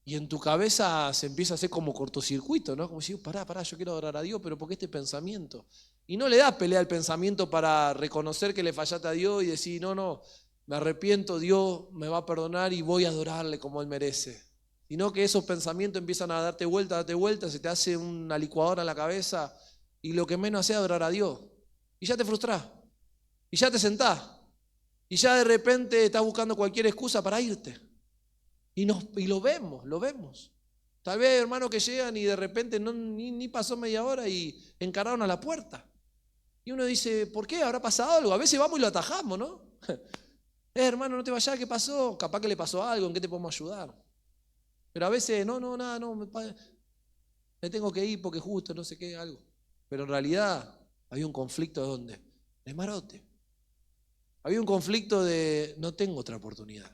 Y en tu cabeza se empieza a hacer como cortocircuito, ¿no? Como si, pará, yo quiero adorar a Dios, pero ¿por qué este pensamiento? Y no le das pelea al pensamiento para reconocer que le fallaste a Dios y decir, no, me arrepiento, Dios me va a perdonar y voy a adorarle como Él merece. Sino que esos pensamientos empiezan a darte vuelta, se te hace una licuadora en la cabeza y lo que menos hace es adorar a Dios. Y ya te frustrás, y ya te sentás, y ya de repente estás buscando cualquier excusa para irte. Y lo vemos. Tal vez hay hermanos que llegan y de repente ni pasó media hora y encararon a la puerta. Y uno dice, ¿por qué? ¿Habrá pasado algo? A veces vamos y lo atajamos, ¿no? Hermano, no te vayas, ¿qué pasó? Capaz que le pasó algo, ¿en qué te podemos ayudar? Pero a veces, nada, me tengo que ir porque justo, no sé qué, algo. Pero en realidad había un conflicto de ¿dónde? De marote. Había un conflicto de no tengo otra oportunidad.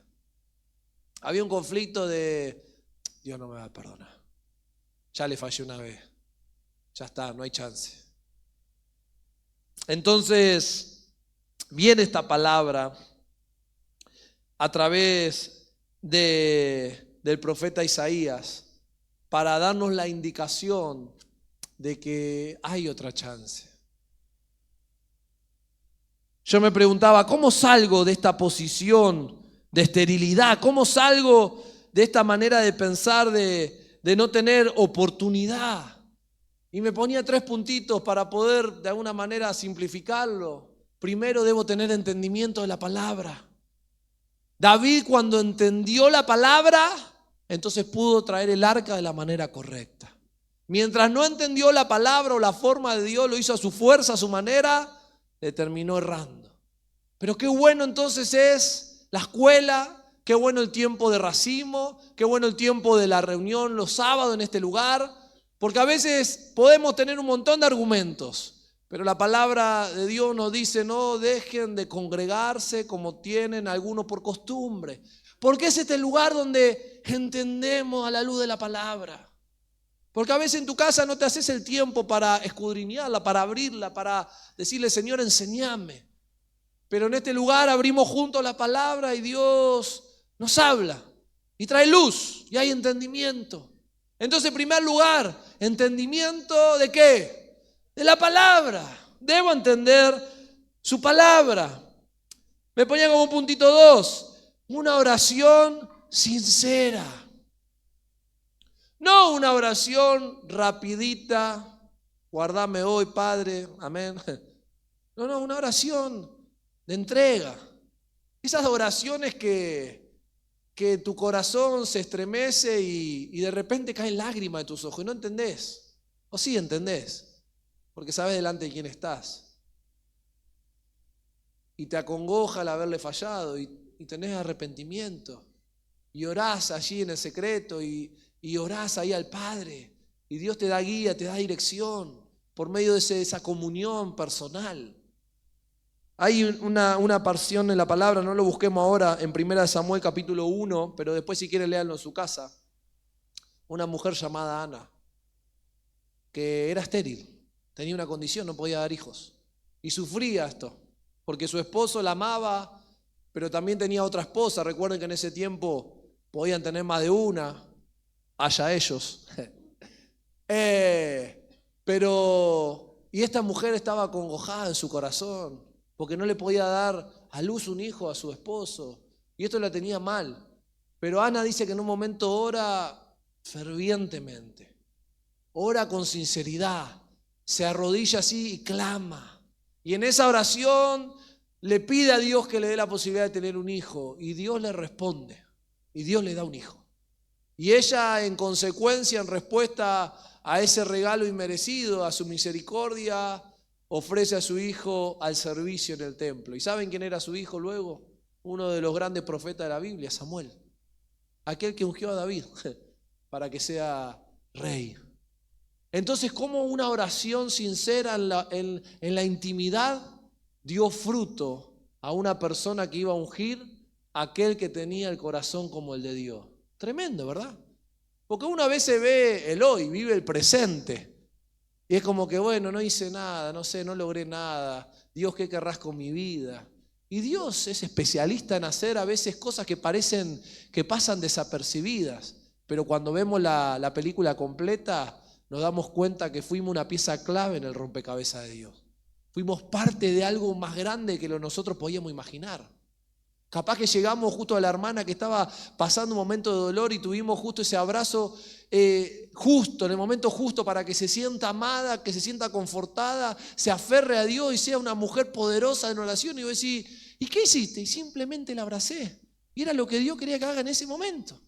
Había un conflicto de Dios no me va a perdonar. Ya le fallé una vez. Ya está, no hay chance. Entonces, viene esta palabra a través del profeta Isaías para darnos la indicación de que hay otra chance. Yo me preguntaba, ¿cómo salgo de esta posición de esterilidad? ¿Cómo salgo de esta manera de pensar de no tener oportunidad? Y me ponía 3 puntitos para poder de alguna manera simplificarlo. Primero, debo tener entendimiento de la palabra. David, cuando entendió la palabra, entonces pudo traer el arca de la manera correcta. Mientras no entendió la palabra o la forma de Dios, lo hizo a su fuerza, a su manera, le terminó errando. Pero qué bueno entonces es la escuela, qué bueno el tiempo de racimo, qué bueno el tiempo de la reunión los sábados en este lugar, porque a veces podemos tener un montón de argumentos, pero la palabra de Dios nos dice, no dejen de congregarse como tienen algunos por costumbre, porque es este lugar donde entendemos a la luz de la palabra. Porque a veces en tu casa no te haces el tiempo para escudriñarla, para abrirla, para decirle, Señor, enséñame. Pero en este lugar abrimos juntos la palabra y Dios nos habla y trae luz y hay entendimiento. Entonces, en primer lugar, entendimiento ¿de qué? De la palabra. Debo entender su palabra. Me ponía como puntito 2, una oración sincera. No una oración rapidita, guardame hoy, Padre, amén. No, una oración de entrega. Esas oraciones que tu corazón se estremece y de repente caen lágrimas de tus ojos y no entendés. O sí entendés, porque sabes delante de quién estás. Y te acongoja el haberle fallado y tenés arrepentimiento. Y orás allí en el secreto y orás ahí al Padre. Y Dios te da guía, te da dirección por medio de esa comunión personal. Hay una porción en la palabra, no lo busquemos ahora en 1 Samuel capítulo 1, pero después si quiere léanlo en su casa. Una mujer llamada Ana, que era estéril, tenía una condición, no podía dar hijos. Y sufría esto, porque su esposo la amaba, pero también tenía otra esposa. Recuerden que en ese tiempo podían tener más de una, allá ellos. Y esta mujer estaba acongojada en su corazón, porque no le podía dar a luz un hijo a su esposo, y esto la tenía mal. Pero Ana dice que en un momento ora fervientemente, ora con sinceridad, se arrodilla así y clama. Y en esa oración le pide a Dios que le dé la posibilidad de tener un hijo, y Dios le responde, y Dios le da un hijo. Y ella, en consecuencia, en respuesta a ese regalo inmerecido, a su misericordia, ofrece a su hijo al servicio en el templo. ¿Y saben quién era su hijo luego? Uno de los grandes profetas de la Biblia, Samuel. Aquel que ungió a David para que sea rey. Entonces, ¿cómo una oración sincera en la intimidad dio fruto a una persona que iba a ungir a aquel que tenía el corazón como el de Dios? Tremendo, ¿verdad? Porque uno a veces ve el hoy, vive el presente. Y es como que, bueno, no hice nada, no sé, no logré nada. Dios, ¿qué querrás con mi vida? Y Dios es especialista en hacer a veces cosas que parecen que pasan desapercibidas. Pero cuando vemos la película completa, nos damos cuenta que fuimos una pieza clave en el rompecabezas de Dios. Fuimos parte de algo más grande que lo nosotros podíamos imaginar. Capaz que llegamos justo a la hermana que estaba pasando un momento de dolor y tuvimos justo ese abrazo justo, en el momento justo, para que se sienta amada, que se sienta confortada, se aferre a Dios y sea una mujer poderosa en oración. Y vos decís, ¿y qué hiciste? Y simplemente la abracé. Y era lo que Dios quería que haga en ese momento.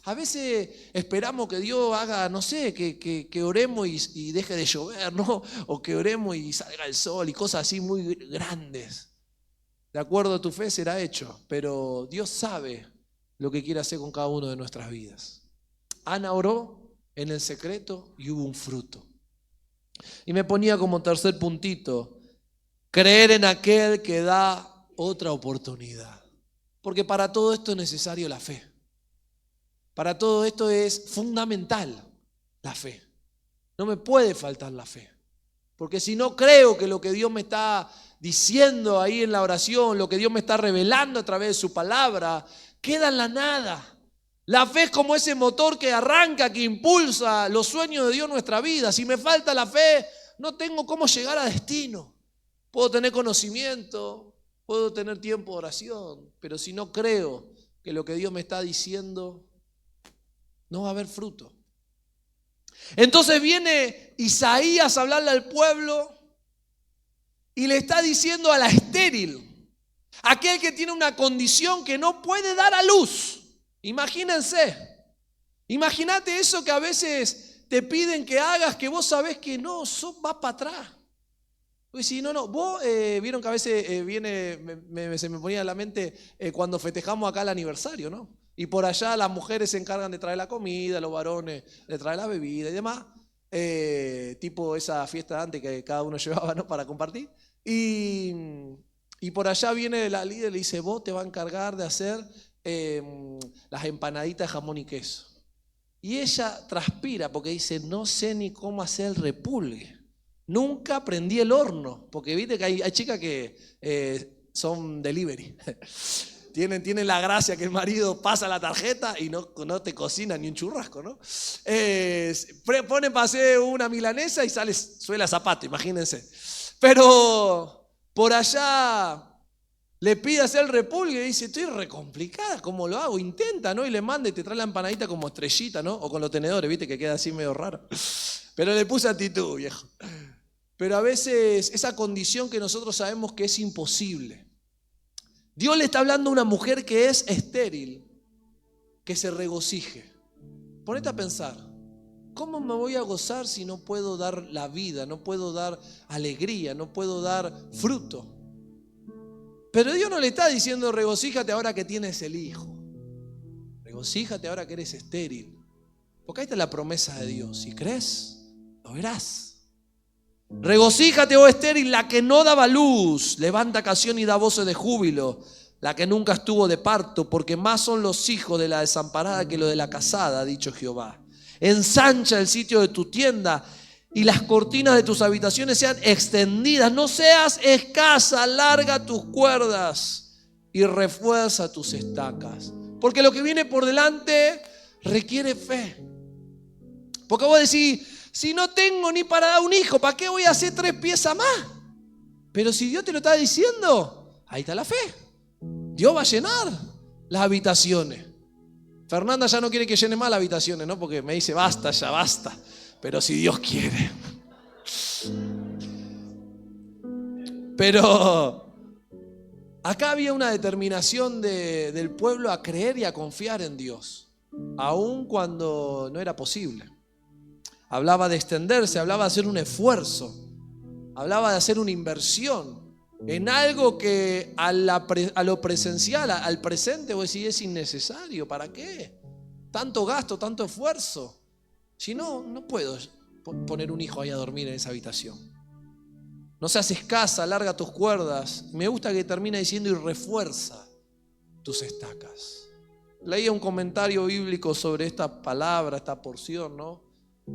A veces esperamos que Dios haga, no sé, que oremos y deje de llover, ¿no? O que oremos y salga el sol y cosas así muy grandes. De acuerdo a tu fe será hecho, pero Dios sabe lo que quiere hacer con cada uno de nuestras vidas. Ana oró en el secreto y hubo un fruto. Y me ponía como tercer puntito, creer en aquel que da otra oportunidad. Porque para todo esto es necesario la fe. Para todo esto es fundamental la fe. No me puede faltar la fe. Porque si no creo que lo que Dios me está diciendo ahí en la oración, lo que Dios me está revelando a través de su palabra, queda en la nada. La fe es como ese motor que arranca, que impulsa los sueños de Dios en nuestra vida. Si me falta la fe, no tengo cómo llegar a destino. Puedo tener conocimiento, puedo tener tiempo de oración, pero si no creo que lo que Dios me está diciendo, no va a haber fruto. Entonces viene Isaías a hablarle al pueblo y le está diciendo a la estéril, aquel que tiene una condición que no puede dar a luz. Imagínense, imagínate eso que a veces te piden que hagas, que vos sabés que no, vas para atrás. Pues si no, vos vieron que a veces se me ponía en la mente cuando festejamos acá el aniversario, ¿no? Y por allá las mujeres se encargan de traer la comida, los varones de traer la bebida y demás. Tipo esa fiesta antes que cada uno llevaba, ¿no? Para compartir. Y por allá viene la líder y le dice, vos te vas a encargar de hacer las empanaditas de jamón y queso. Y ella transpira porque dice, no sé ni cómo hacer el repulgue. Nunca prendí el horno, porque viste que hay chicas que son delivery. Tienen la gracia que el marido pasa la tarjeta y no te cocina ni un churrasco, ¿no? Pone para hacer una milanesa y suela zapato, imagínense. Pero por allá le pide hacer el repulgue y dice, estoy recomplicada, ¿cómo lo hago? Intenta, ¿no? Y le manda y te trae la empanadita como estrellita, ¿no? O con los tenedores, viste que queda así medio raro. Pero le puse actitud, viejo. Pero a veces esa condición que nosotros sabemos que es imposible. Dios le está hablando a una mujer que es estéril, que se regocije. Ponete a pensar, ¿cómo me voy a gozar si no puedo dar la vida, no puedo dar alegría, no puedo dar fruto? Pero Dios no le está diciendo regocíjate ahora que tienes el hijo. Regocíjate ahora que eres estéril. Porque ahí está la promesa de Dios. Si crees, lo verás. Regocíjate, oh estéril, la que no daba luz, levanta canción y da voces de júbilo, la que nunca estuvo de parto, porque más son los hijos de la desamparada que los de la casada, ha dicho Jehová. Ensancha el sitio de tu tienda y las cortinas de tus habitaciones sean extendidas. No seas escasa, alarga tus cuerdas y refuerza tus estacas. Porque lo que viene por delante requiere fe. Porque vos decís, si no tengo ni para dar un hijo, ¿para qué voy a hacer 3 piezas más? Pero si Dios te lo está diciendo, ahí está la fe. Dios va a llenar las habitaciones. Fernanda ya no quiere que llene más las habitaciones, ¿no? Porque me dice, basta, ya basta. Pero si Dios quiere. Pero acá había una determinación del pueblo a creer y a confiar en Dios, aun cuando no era posible. Hablaba de extenderse, hablaba de hacer un esfuerzo, hablaba de hacer una inversión en algo que a lo presencial, al presente, vos decís, es innecesario. ¿Para qué? Tanto gasto, tanto esfuerzo. Si no puedo poner un hijo ahí a dormir en esa habitación. No seas escasa, alarga tus cuerdas. Me gusta que termina diciendo y refuerza tus estacas. Leía un comentario bíblico sobre esta palabra, esta porción, ¿no?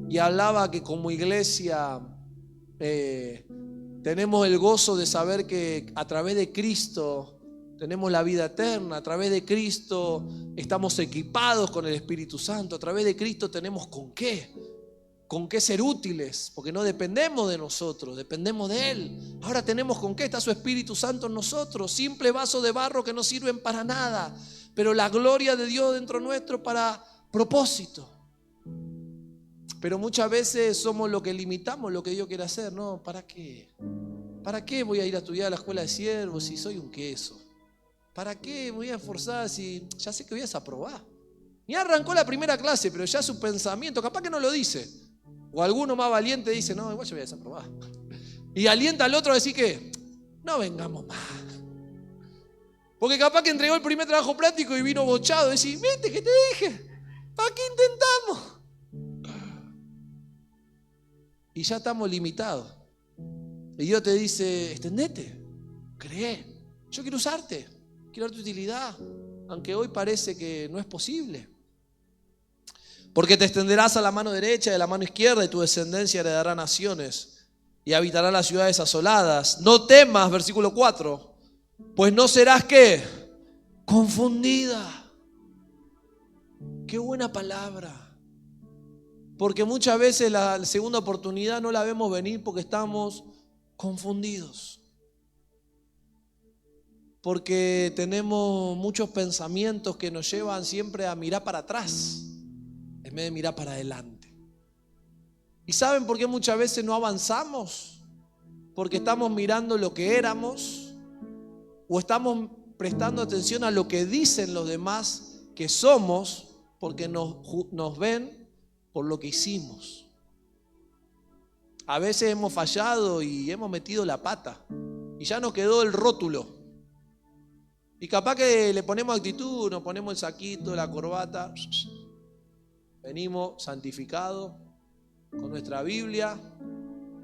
Y hablaba que como iglesia tenemos el gozo de saber que a través de Cristo tenemos la vida eterna, a través de Cristo estamos equipados con el Espíritu Santo, a través de Cristo tenemos con qué ser útiles, porque no dependemos de nosotros, dependemos de Él. Ahora tenemos con qué, está su Espíritu Santo en nosotros, simple vaso de barro que no sirven para nada, pero la gloria de Dios dentro nuestro para propósito. Pero muchas veces somos lo que limitamos lo que Dios quiere hacer, ¿no? ¿Para qué? ¿Para qué voy a ir a estudiar a la escuela de siervos si soy un queso? ¿Para qué me voy a esforzar si ya sé que voy a desaprobar? Ni arrancó la primera clase, pero ya su pensamiento, capaz que no lo dice. O alguno más valiente dice, no, igual yo voy a desaprobar. Y alienta al otro a decir que no vengamos más. Porque capaz que entregó el primer trabajo práctico y vino bochado. Y decís, viste que te dije, ¿para qué intentamos? Y ya estamos limitados. Y Dios te dice, extendete, cree, yo quiero usarte, quiero darte utilidad, aunque hoy parece que no es posible. Porque te extenderás a la mano derecha y a la mano izquierda y tu descendencia heredará naciones y habitará las ciudades asoladas. No temas, versículo 4, pues no serás ¿qué? Confundida. Qué buena palabra. Porque muchas veces la segunda oportunidad no la vemos venir porque estamos confundidos. Porque tenemos muchos pensamientos que nos llevan siempre a mirar para atrás en vez de mirar para adelante. ¿Y saben por qué muchas veces no avanzamos? Porque estamos mirando lo que éramos o estamos prestando atención a lo que dicen los demás que somos porque nos ven por lo que hicimos. A veces hemos fallado y hemos metido la pata y ya nos quedó el rótulo. Y capaz que le ponemos actitud, nos ponemos el saquito, la corbata, venimos santificados con nuestra Biblia,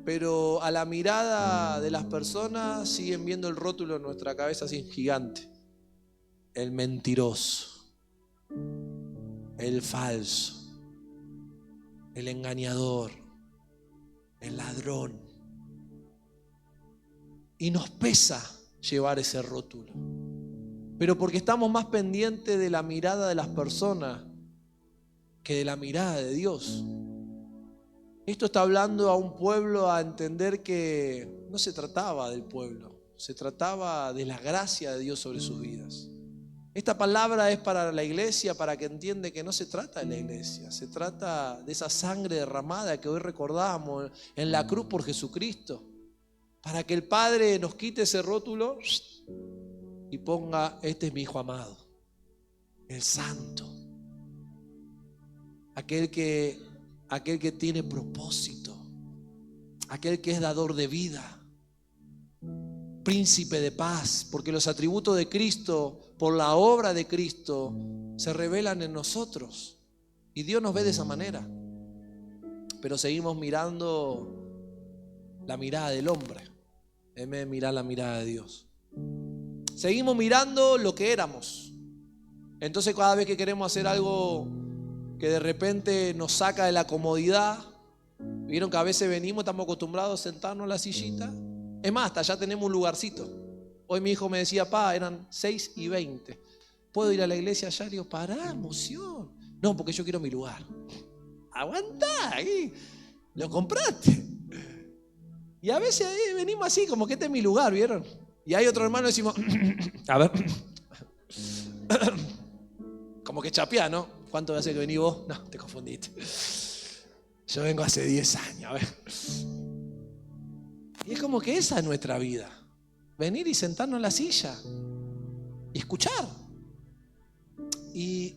pero a la mirada de las personas siguen viendo el rótulo en nuestra cabeza así gigante. El mentiroso, el falso, el engañador, el ladrón. Y nos pesa llevar ese rótulo. Pero porque estamos más pendientes de la mirada de las personas que de la mirada de Dios. Esto está hablando a un pueblo a entender que no se trataba del pueblo, se trataba de la gracia de Dios sobre sus vidas. Esta palabra es para la iglesia, para que entiende que no se trata de la iglesia, se trata de esa sangre derramada que hoy recordamos en la cruz por Jesucristo, para que el Padre nos quite ese rótulo y ponga: este es mi hijo amado, el santo, aquel que tiene propósito, aquel que es dador de vida, príncipe de paz, porque los atributos de Cristo, por la obra de Cristo, se revelan en nosotros. Y Dios nos ve de esa manera. Pero seguimos mirando la mirada del hombre, en vez de mirar la mirada de Dios. Seguimos mirando lo que éramos. Entonces cada vez que queremos hacer algo que de repente nos saca de la comodidad, vieron que a veces venimos, estamos acostumbrados a sentarnos en la sillita. Es más, hasta ya tenemos un lugarcito. Hoy mi hijo me decía: pa, eran 6:20. ¿Puedo ir a la iglesia allá? Le digo: pará, emoción. No, porque yo quiero mi lugar. Aguantá, ahí lo compraste. Y a veces venimos así, como que este es mi lugar, ¿vieron? Y hay otro hermano y decimos: a ver, como que chapea, ¿no? ¿Cuánto hace que venís vos? No, te confundiste. Yo vengo hace 10 años, a ver. Y es como que esa es nuestra vida. Venir y sentarnos en la silla y escuchar. Y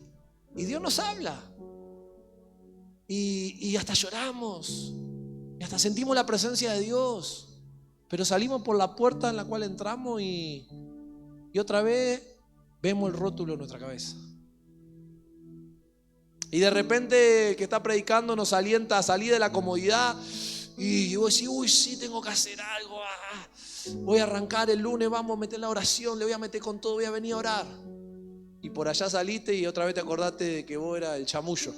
Dios nos habla. Y hasta lloramos. Y hasta sentimos la presencia de Dios. Pero salimos por la puerta en la cual entramos y otra vez vemos el rótulo en nuestra cabeza. Y de repente el que está predicando nos alienta a salir de la comodidad. Y vos decís: uy, sí, tengo que hacer algo. Voy a arrancar el lunes, vamos a meter la oración, le voy a meter con todo, voy a venir a orar. Y por allá saliste y otra vez te acordaste de que vos eras el chamullo.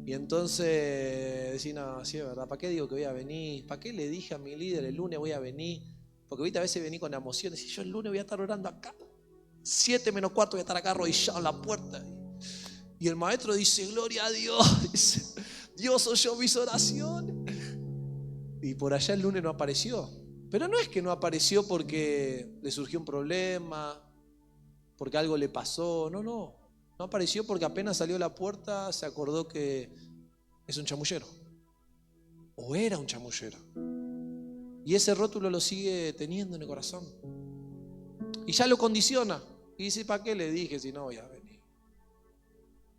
Y entonces decís: no, sí es verdad, ¿para qué digo que voy a venir? ¿Para qué le dije a mi líder el lunes voy a venir? Porque ahorita a veces vení con emoción, decís: yo el lunes voy a estar orando acá. 7:45 voy a estar acá arrodillado en la puerta. Y el maestro dice: gloria a Dios. Dice: Dios oyó mis oraciones. Y por allá el lunes no apareció. Pero no es que no apareció porque le surgió un problema, porque algo le pasó. No, no. No apareció porque apenas salió a la puerta se acordó que es un chamullero. O era un chamullero. Y ese rótulo lo sigue teniendo en el corazón. Y ya lo condiciona. Y dice: ¿para qué le dije si no voy a venir?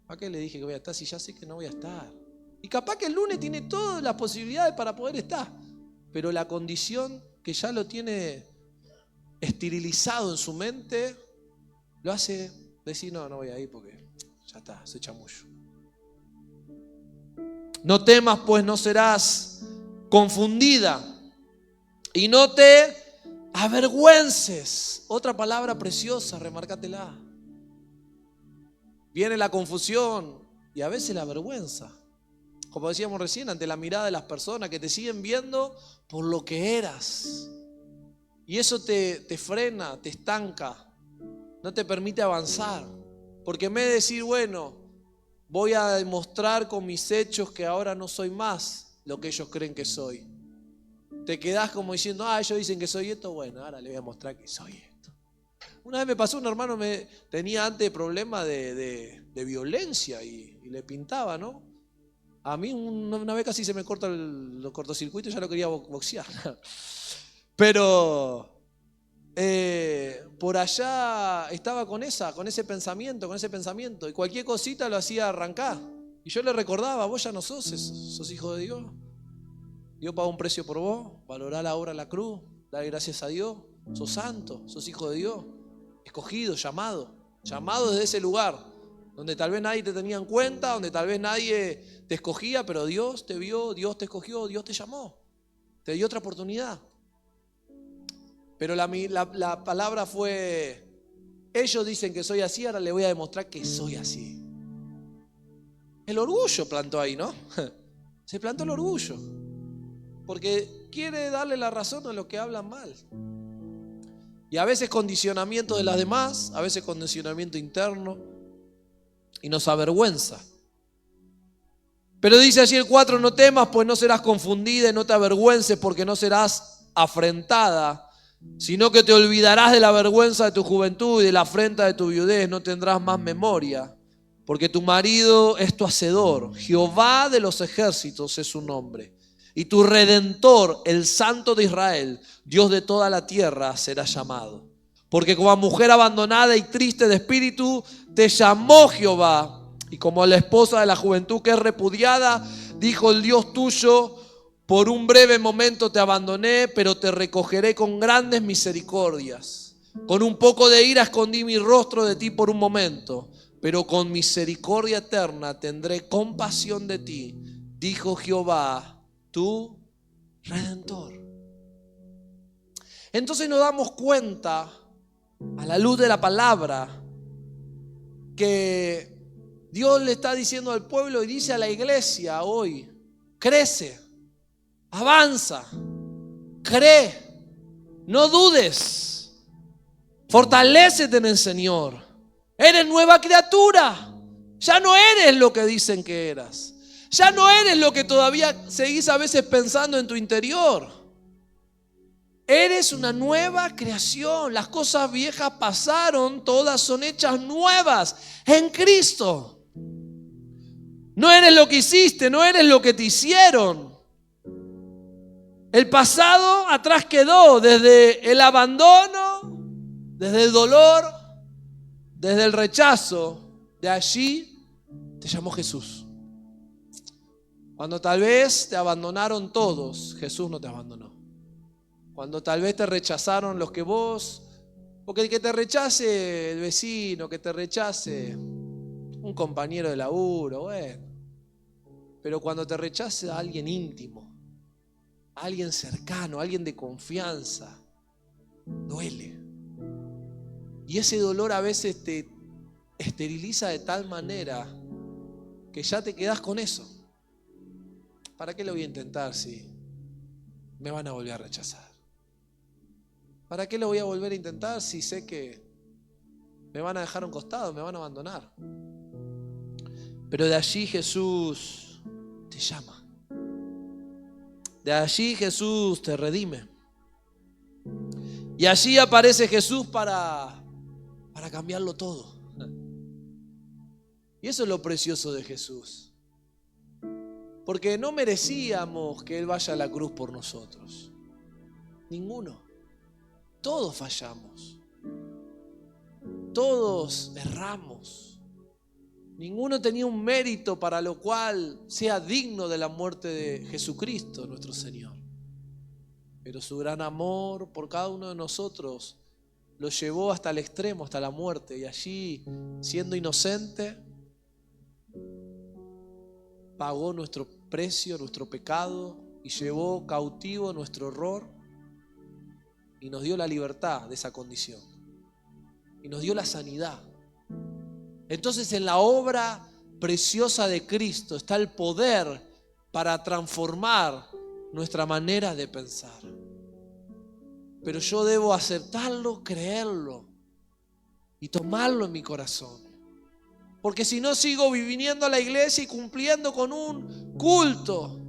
¿Para qué le dije que voy a estar si ya sé que no voy a estar? Y capaz que el lunes tiene todas las posibilidades para poder estar. Pero la condición que ya lo tiene esterilizado en su mente lo hace decir: no voy a ir porque ya está, soy chamullo. No temas, pues no serás confundida. Y no te avergüences. Otra palabra preciosa, remarcátela. Viene la confusión y a veces la vergüenza. Como decíamos recién, ante la mirada de las personas que te siguen viendo por lo que eras. Y eso te frena, te estanca, no te permite avanzar. Porque en vez de decir: bueno, voy a demostrar con mis hechos que ahora no soy más lo que ellos creen que soy, te quedás como diciendo: ellos dicen que soy esto, bueno, ahora le voy a mostrar que soy esto. Una vez me pasó, un hermano tenía antes problemas de violencia y le pintaba, ¿no? A mí una vez casi se me corta los cortocircuitos y ya lo quería boxear. Pero por allá estaba con ese pensamiento. Y cualquier cosita lo hacía arrancar. Y yo le recordaba: vos ya no sos hijo de Dios. Dios pagó un precio por vos. Valorá la obra de la cruz. Dale gracias a Dios. Sos santo, sos hijo de Dios. Escogido, llamado desde ese lugar donde tal vez nadie te tenía en cuenta, donde tal vez nadie te escogía, pero Dios te vio, Dios te escogió, Dios te llamó, te dio otra oportunidad. Pero la palabra fue: ellos dicen que soy así, ahora le voy a demostrar que soy así. El orgullo plantó ahí, ¿no? Se plantó el orgullo. Porque quiere darle la razón a los que hablan mal. Y a veces condicionamiento de las demás, a veces condicionamiento interno. Y nos avergüenza. Pero dice allí el 4, no temas, pues no serás confundida y no te avergüences, porque no serás afrentada, sino que te olvidarás de la vergüenza de tu juventud y de la afrenta de tu viudez, no tendrás más memoria, porque tu marido es tu hacedor, Jehová de los ejércitos es su nombre, y tu Redentor, el Santo de Israel, Dios de toda la tierra, será llamado. Porque como a mujer abandonada y triste de espíritu, te llamó Jehová. Y como a la esposa de la juventud que es repudiada, dijo el Dios tuyo, por un breve momento te abandoné, pero te recogeré con grandes misericordias. Con un poco de ira escondí mi rostro de ti por un momento, pero con misericordia eterna tendré compasión de ti, dijo Jehová, tu Redentor. Entonces nos damos cuenta, a la luz de la palabra, que Dios le está diciendo al pueblo y dice a la iglesia hoy: crece, avanza, cree, no dudes, fortalécete en el Señor. Eres nueva criatura, ya no eres lo que dicen que eras, ya no eres lo que todavía seguís a veces pensando en tu interior. Eres una nueva creación. Las cosas viejas pasaron, todas son hechas nuevas en Cristo. No eres lo que hiciste, no eres lo que te hicieron. El pasado atrás quedó, desde el abandono, desde el dolor, desde el rechazo. De allí te llamó Jesús. Cuando tal vez te abandonaron todos, Jesús no te abandonó. Cuando tal vez te rechazaron los que vos, porque que te rechace el vecino, que te rechace un compañero de laburo, bueno. Pero cuando te rechace a alguien íntimo, a alguien cercano, a alguien de confianza, duele. Y ese dolor a veces te esteriliza de tal manera que ya te quedás con eso. ¿Para qué lo voy a intentar si me van a volver a rechazar? ¿Para qué lo voy a volver a intentar si sé que me van a dejar a un costado, me van a abandonar? Pero de allí Jesús te llama. De allí Jesús te redime. Y allí aparece Jesús para cambiarlo todo. Y eso es lo precioso de Jesús. Porque no merecíamos que Él vaya a la cruz por nosotros. Ninguno. Todos fallamos. Todos erramos. Ninguno tenía un mérito para lo cual sea digno de la muerte de Jesucristo, nuestro Señor. Pero su gran amor por cada uno de nosotros lo llevó hasta el extremo, hasta la muerte. Y allí, siendo inocente, pagó nuestro precio, nuestro pecado, y llevó cautivo nuestro error. Y nos dio la libertad de esa condición. Y nos dio la sanidad. Entonces en la obra preciosa de Cristo está el poder para transformar nuestra manera de pensar. Pero yo debo aceptarlo, creerlo y tomarlo en mi corazón. Porque si no sigo viniendo a la iglesia y cumpliendo con un culto.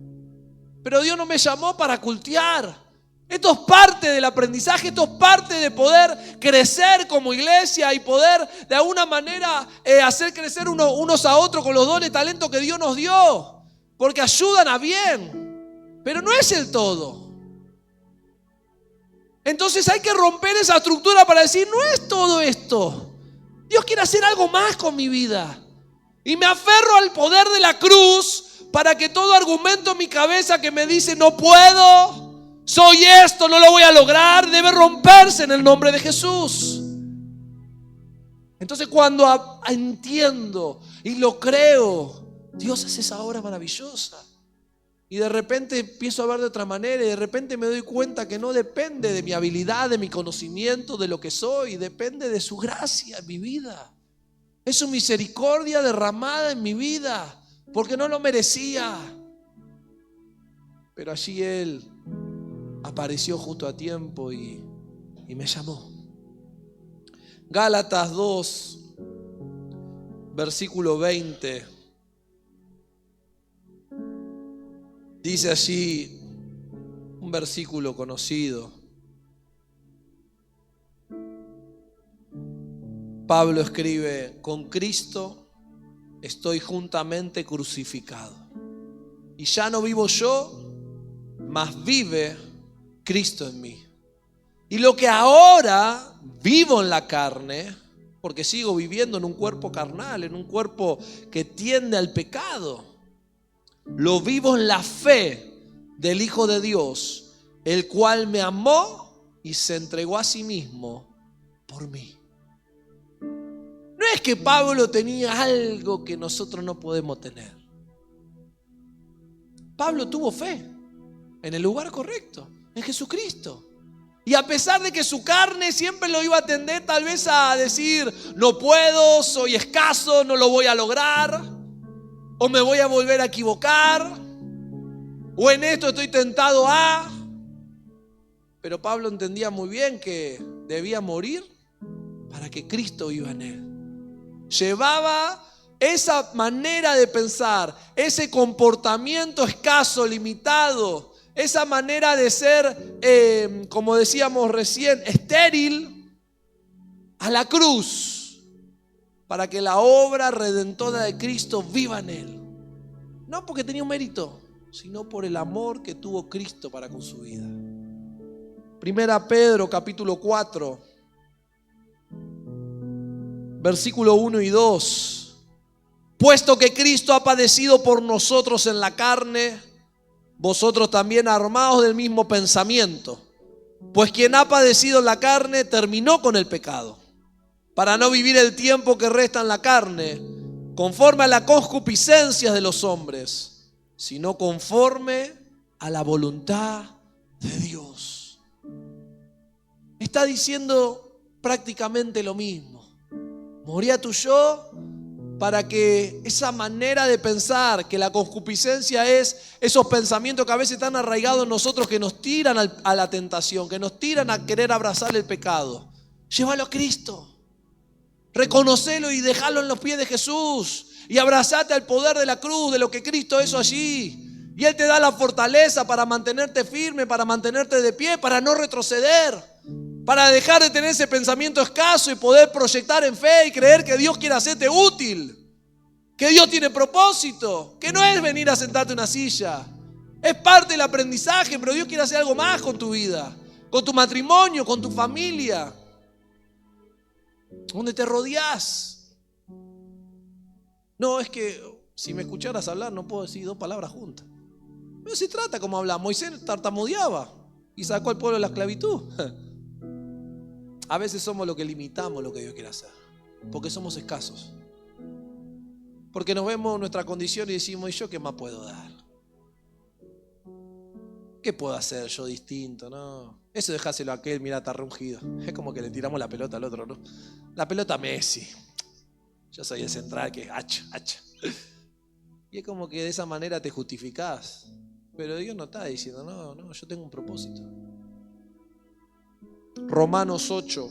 Pero Dios no me llamó para cultear. Esto es parte del aprendizaje, esto es parte de poder crecer como iglesia y poder de alguna manera hacer crecer unos a otros con los dones y talentos que Dios nos dio. Porque ayudan a bien, pero no es el todo. Entonces hay que romper esa estructura para decir, no es todo esto. Dios quiere hacer algo más con mi vida. Y me aferro al poder de la cruz para que todo argumento en mi cabeza que me dice no puedo, soy esto, no lo voy a lograr, debe romperse en el nombre de Jesús. Entonces cuando entiendo y lo creo, Dios hace esa obra maravillosa. Y de repente empiezo a ver de otra manera y de repente me doy cuenta que no depende de mi habilidad, de mi conocimiento, de lo que soy, depende de su gracia en mi vida. Es su misericordia derramada en mi vida. porque no lo merecía. Pero allí Él apareció justo a tiempo y me llamó. Gálatas 2, versículo 20. Dice allí un versículo conocido. Pablo escribe: con Cristo estoy juntamente crucificado. Y ya no vivo yo, mas vive Cristo en mí. Y lo que ahora vivo en la carne, porque sigo viviendo en un cuerpo carnal, en un cuerpo que tiende al pecado, lo vivo en la fe del Hijo de Dios, el cual me amó y se entregó a sí mismo por mí. No es que Pablo tenía algo que nosotros no podemos tener. Pablo tuvo fe en el lugar correcto, en Jesucristo. Y a pesar de que su carne siempre lo iba a tender tal vez a decir: no puedo, soy escaso, no lo voy a lograr, o me voy a volver a equivocar, o en esto estoy tentado a... Pero Pablo entendía muy bien que debía morir para que Cristo viva en él. Llevaba esa manera de pensar, ese comportamiento escaso, limitado, esa manera de ser, como decíamos recién, estéril, a la cruz, para que la obra redentora de Cristo viva en él. No porque tenía un mérito, sino por el amor que tuvo Cristo para con su vida. Primera Pedro capítulo 4, versículo 1 y 2. Puesto que Cristo ha padecido por nosotros en la carne, vosotros también armaos del mismo pensamiento. Pues quien ha padecido en la carne terminó con el pecado, para no vivir el tiempo que resta en la carne conforme a las concupiscencias de los hombres, sino conforme a la voluntad de Dios. Está diciendo prácticamente lo mismo. Morí a tu yo para que esa manera de pensar, que la concupiscencia es esos pensamientos que a veces están arraigados en nosotros, que nos tiran a la tentación, que nos tiran a querer abrazar el pecado. Llévalo a Cristo, reconocelo y dejalo en los pies de Jesús y abrazate al poder de la cruz, de lo que Cristo hizo allí. Y Él te da la fortaleza para mantenerte firme, para mantenerte de pie, para no retroceder, para dejar de tener ese pensamiento escaso y poder proyectar en fe y creer que Dios quiere hacerte útil, que Dios tiene propósito, que no es venir a sentarte en una silla, es parte del aprendizaje, pero Dios quiere hacer algo más con tu vida, con tu matrimonio, con tu familia, donde te rodeás. No, es que si me escucharas hablar no puedo decir 2 palabras juntas. No se trata como hablar. Moisés tartamudeaba y sacó al pueblo de la esclavitud. A veces somos lo que limitamos lo que Dios quiere hacer, porque somos escasos, porque nos vemos en nuestra condición y decimos: ¿y yo qué más puedo dar? ¿Qué puedo hacer yo distinto? No, eso dejáselo a aquel, mira, está ungido. Es como que le tiramos la pelota al otro, ¿no? La pelota a Messi, yo soy el central que es hacha. Y es como que de esa manera te justificás, pero Dios no está diciendo: no, yo tengo un propósito. Romanos 8.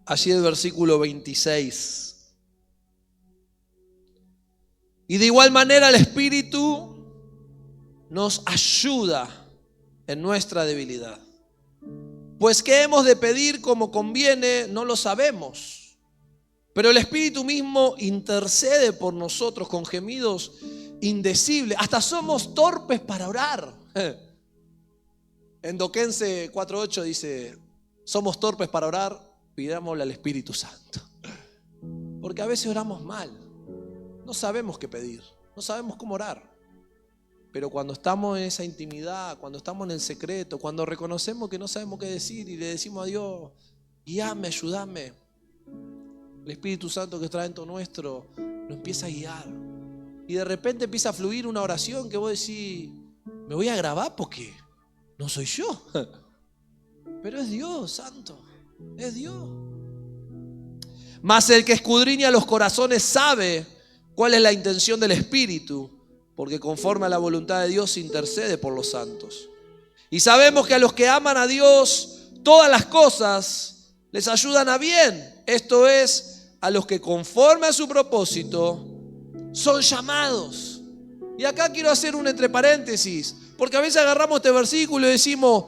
Allí el versículo 26. Y de igual manera el Espíritu nos ayuda en nuestra debilidad. Pues qué hemos de pedir como conviene, no lo sabemos. Pero el Espíritu mismo intercede por nosotros con gemidos indecibles. Hasta somos torpes para orar. En Doquense 4:8 dice: somos torpes para orar, pidámosle al Espíritu Santo. Porque a veces oramos mal. No sabemos qué pedir, no sabemos cómo orar. Pero cuando estamos en esa intimidad, cuando estamos en el secreto, cuando reconocemos que no sabemos qué decir y le decimos a Dios: guíame, ayúdame, el Espíritu Santo que está dentro nuestro nos empieza a guiar. Y de repente empieza a fluir una oración que vos decís, me voy a grabar porque no soy yo. Pero es Dios, santo, es Dios. Mas el que escudriña los corazones sabe cuál es la intención del Espíritu, porque conforme a la voluntad de Dios intercede por los santos. Y sabemos que a los que aman a Dios, todas las cosas les ayudan a bien. Esto es, a los que conforme a su propósito son llamados. Y acá quiero hacer un entre paréntesis, porque a veces agarramos este versículo y decimos,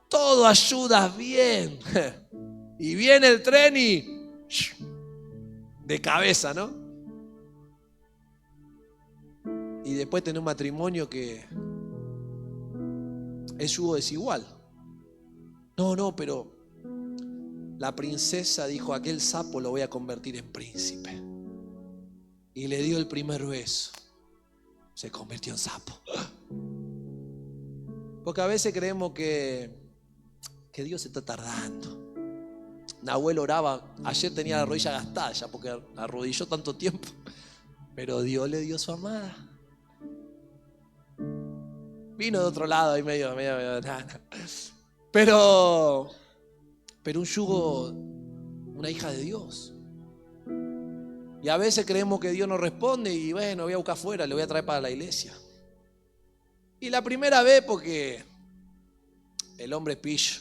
todo ayuda bien. Y viene el tren y de cabeza, ¿no? Y después tener un matrimonio que es yugo desigual. No, pero la princesa dijo, aquel sapo lo voy a convertir en príncipe. Y le dio el primer beso. Se convirtió en sapo. Porque a veces creemos que Dios se está tardando. Nahuel oraba, ayer tenía la rodilla gastada ya porque arrodilló tanto tiempo. Pero Dios le dio su amada. Vino de otro lado ahí medio nada. Pero un yugo, una hija de Dios. Y a veces creemos que Dios no responde y bueno, voy a buscar afuera, le voy a traer para la iglesia. Y la primera vez porque el hombre es pillo.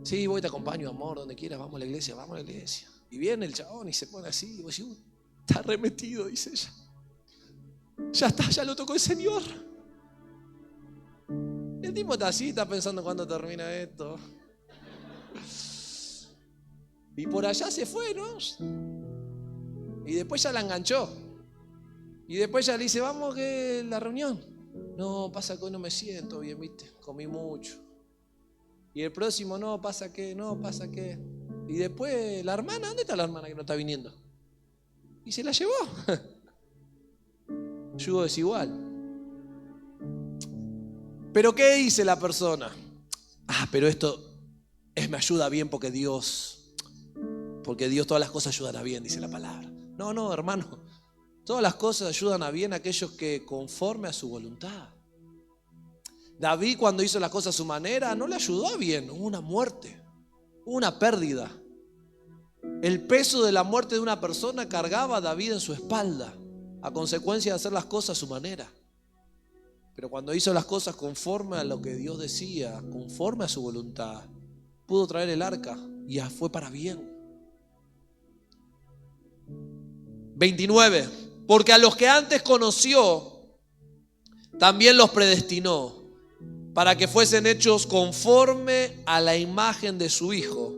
Sí, voy, te acompaño, amor, donde quieras, vamos a la iglesia, vamos a la iglesia. Y viene el chabón y se pone así, y vos decís, está remetido, dice ella. Ya está, ya lo tocó el Señor. El tipo está así, está pensando cuándo termina esto. Y por allá se fue, ¿no? Y después ya la enganchó. Y después ya le dice, vamos que la reunión. No, pasa que hoy no me siento bien, ¿viste? Comí mucho. Y el próximo, no, pasa que. Y después, la hermana, ¿dónde está la hermana que no está viniendo? Y se la llevó. Yugo desigual. ¿Pero qué dice la persona? Pero esto me ayuda bien porque Dios todas las cosas ayudan a bien, dice la palabra. No, hermano. Todas las cosas ayudan a bien a aquellos que conforme a su voluntad. David, cuando hizo las cosas a su manera, no le ayudó a bien. Hubo una muerte, hubo una pérdida. El peso de la muerte de una persona cargaba a David en su espalda a consecuencia de hacer las cosas a su manera. Pero cuando hizo las cosas conforme a lo que Dios decía, conforme a su voluntad, pudo traer el arca y ya fue para bien. 29. Porque a los que antes conoció, también los predestinó para que fuesen hechos conforme a la imagen de su Hijo,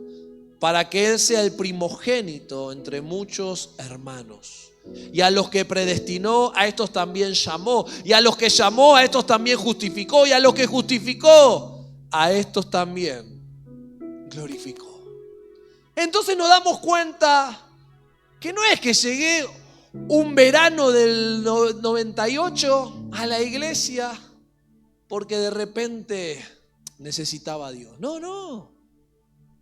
para que Él sea el primogénito entre muchos hermanos. Y a los que predestinó, a estos también llamó. Y a los que llamó, a estos también justificó. Y a los que justificó, a estos también glorificó. Entonces nos damos cuenta que no es que llegué un verano del 98 a la iglesia porque de repente necesitaba a Dios. No.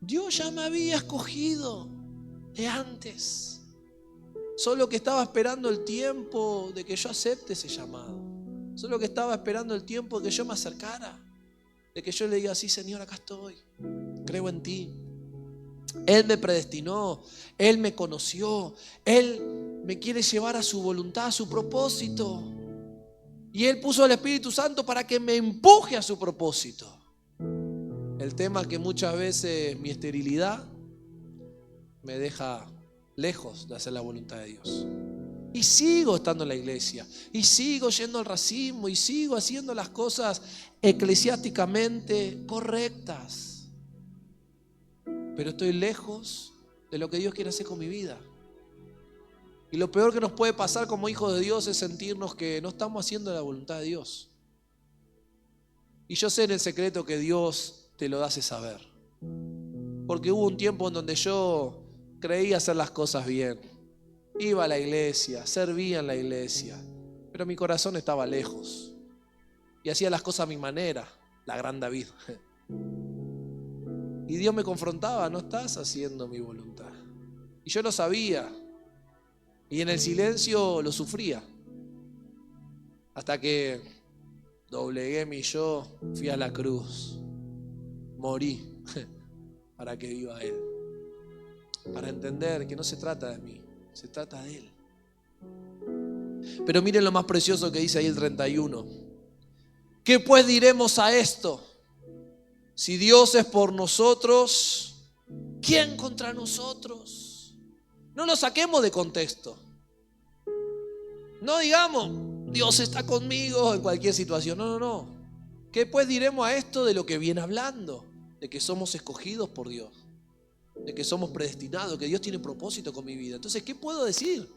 Dios ya me había escogido de antes. Solo que estaba esperando el tiempo de que yo acepte ese llamado. Solo que estaba esperando el tiempo de que yo me acercara. De que yo le diga, sí, Señor, acá estoy. Creo en ti. Él me predestinó. Él me conoció. Él me quiere llevar a su voluntad, a su propósito. Y Él puso al Espíritu Santo para que me empuje a su propósito. El tema es que muchas veces mi esterilidad me deja lejos de hacer la voluntad de Dios. Y sigo estando en la iglesia, y sigo yendo al racimo, y sigo haciendo las cosas eclesiásticamente correctas. Pero estoy lejos de lo que Dios quiere hacer con mi vida. Y lo peor que nos puede pasar como hijos de Dios es sentirnos que no estamos haciendo la voluntad de Dios. Y yo sé en el secreto que Dios te lo hace saber. Porque hubo un tiempo en donde yo creía hacer las cosas bien. Iba a la iglesia, servía en la iglesia, pero mi corazón estaba lejos. Y hacía las cosas a mi manera, la gran David. Y Dios me confrontaba, no estás haciendo mi voluntad. Y yo lo sabía. Y en el silencio lo sufría. Hasta que doblegué mi yo, fui a la cruz, morí para que viva Él. Para entender que no se trata de mí, se trata de Él. Pero miren lo más precioso que dice ahí el 31. ¿Qué pues diremos a esto? Si Dios es por nosotros, ¿quién contra nosotros? No lo saquemos de contexto. No digamos, Dios está conmigo en cualquier situación. No. ¿Qué pues diremos a esto de lo que viene hablando? De que somos escogidos por Dios, de que somos predestinados, que Dios tiene propósito con mi vida. Entonces, ¿qué puedo decir?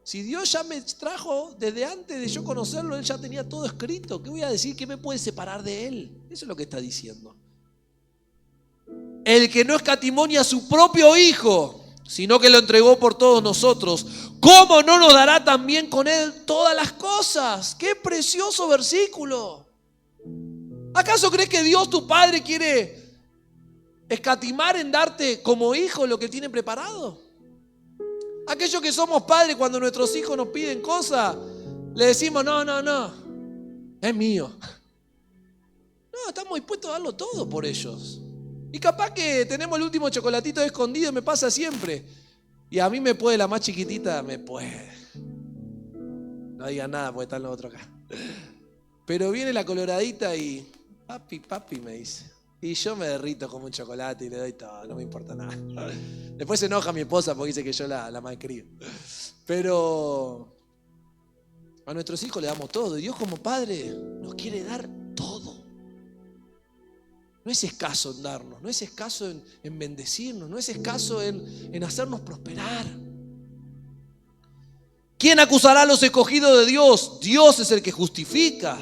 Si Dios ya me trajo desde antes de yo conocerlo, Él ya tenía todo escrito. ¿Qué voy a decir? ¿Qué me puede separar de Él? Eso es lo que está diciendo. El que no escatimó ni a su propio Hijo, sino que lo entregó por todos nosotros, ¿cómo no nos dará también con Él todas las cosas? ¡Qué precioso versículo! ¿Acaso crees que Dios, tu Padre, quiere escatimar en darte como hijo lo que tiene preparado? Aquellos que somos padres, cuando nuestros hijos nos piden cosas, le decimos, no, es mío. No, estamos dispuestos a darlo todo por ellos. Y capaz que tenemos el último chocolatito escondido, me pasa siempre. Y a mí me puede, la más chiquitita, me puede. No digan nada porque están los otros acá. Pero viene la coloradita y, papi, me dice. Y yo me derrito como un chocolate y le doy todo, no me importa nada. Después se enoja mi esposa porque dice que yo la malcrio. Pero a nuestros hijos le damos todo. Y Dios como Padre nos quiere dar todo. No es escaso en darnos, no es escaso en bendecirnos, no es escaso en hacernos prosperar. ¿Quién acusará a los escogidos de Dios? Dios es el que justifica.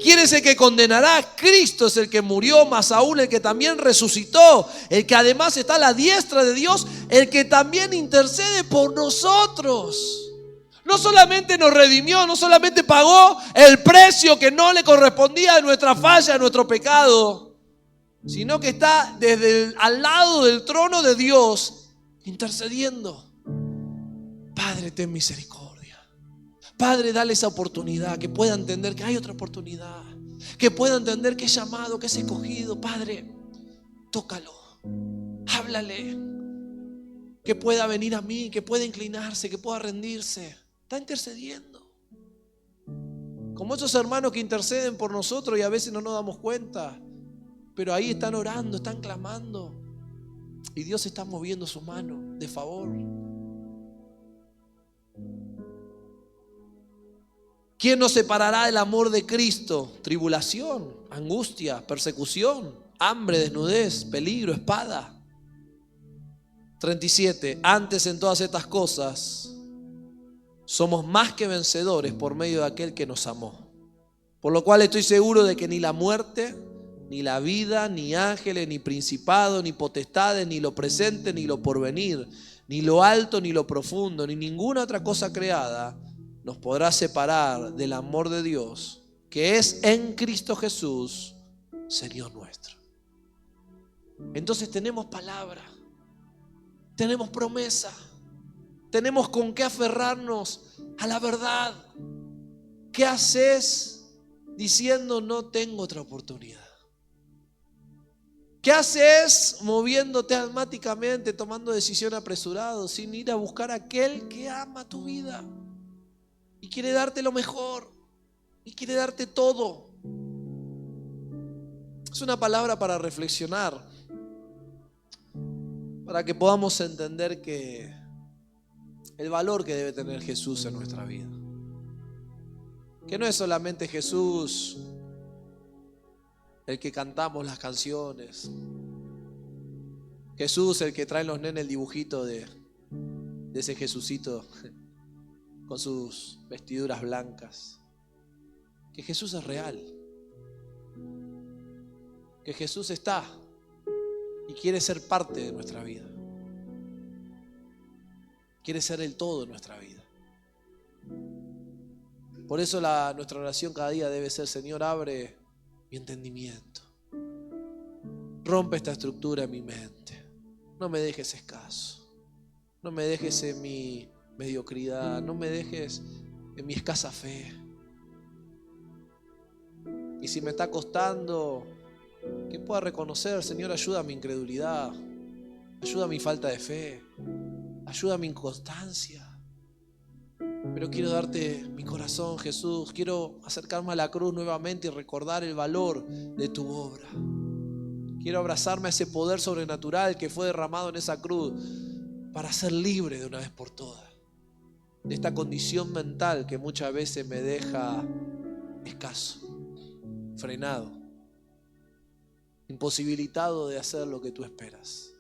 ¿Quién es el que condenará? Cristo es el que murió, más aún el que también resucitó, el que además está a la diestra de Dios, el que también intercede por nosotros. No solamente nos redimió, no solamente pagó el precio que no le correspondía de nuestra falla, de nuestro pecado, sino que está al lado del trono de Dios intercediendo. Padre, ten misericordia. Padre, dale esa oportunidad, que pueda entender que hay otra oportunidad, que pueda entender que es llamado, que es escogido. Padre, tócalo, háblale, que pueda venir a mí, que pueda inclinarse, que pueda rendirse. Está intercediendo. Como esos hermanos que interceden por nosotros y a veces no nos damos cuenta, pero ahí están orando, están clamando y Dios está moviendo su mano de favor. ¿Quién nos separará del amor de Cristo? Tribulación, angustia, persecución, hambre, desnudez, peligro, espada. 37. Antes en todas estas cosas somos más que vencedores por medio de aquel que nos amó. Por lo cual estoy seguro de que ni la muerte, ni la vida, ni ángeles, ni principados, ni potestades, ni lo presente, ni lo porvenir, ni lo alto, ni lo profundo, ni ninguna otra cosa creada nos podrá separar del amor de Dios, que es en Cristo Jesús, Señor nuestro. Entonces tenemos palabra, tenemos promesa, tenemos con qué aferrarnos a la verdad. ¿Qué haces diciendo no tengo otra oportunidad? ¿Qué haces moviéndote almáticamente, tomando decisión apresurado, sin ir a buscar a aquel que ama tu vida y quiere darte lo mejor y quiere darte todo? Es una palabra para reflexionar, para que podamos entender que el valor que debe tener Jesús en nuestra vida, que no es solamente Jesús el que cantamos las canciones, Jesús el que traen los nenes el dibujito de ese Jesucito con sus vestiduras blancas, que Jesús es real, que Jesús está y quiere ser parte de nuestra vida, quiere ser el todo de nuestra vida. Por eso nuestra oración cada día debe ser: Señor, abre mi entendimiento, rompe esta estructura en mi mente, no me dejes escaso, no me dejes en mi mediocridad, no me dejes en mi escasa fe. Y si me está costando, que pueda reconocer, Señor, ayuda a mi incredulidad, ayuda a mi falta de fe, ayuda a mi inconstancia. Pero quiero darte mi corazón, Jesús. Quiero acercarme a la cruz nuevamente y recordar el valor de tu obra. Quiero abrazarme a ese poder sobrenatural que fue derramado en esa cruz para ser libre de una vez por todas de esta condición mental que muchas veces me deja escaso, frenado, imposibilitado de hacer lo que tú esperas.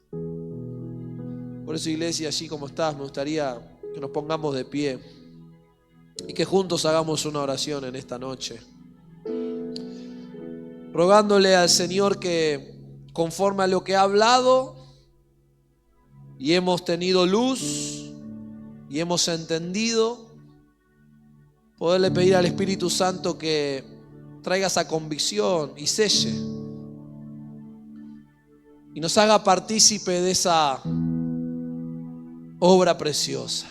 Por eso, iglesia, allí como estás, me gustaría que nos pongamos de pie y que juntos hagamos una oración en esta noche, rogándole al Señor que, conforme a lo que ha hablado y hemos tenido luz y hemos entendido, poderle pedir al Espíritu Santo que traiga esa convicción y selle y nos haga partícipe de esa obra preciosa,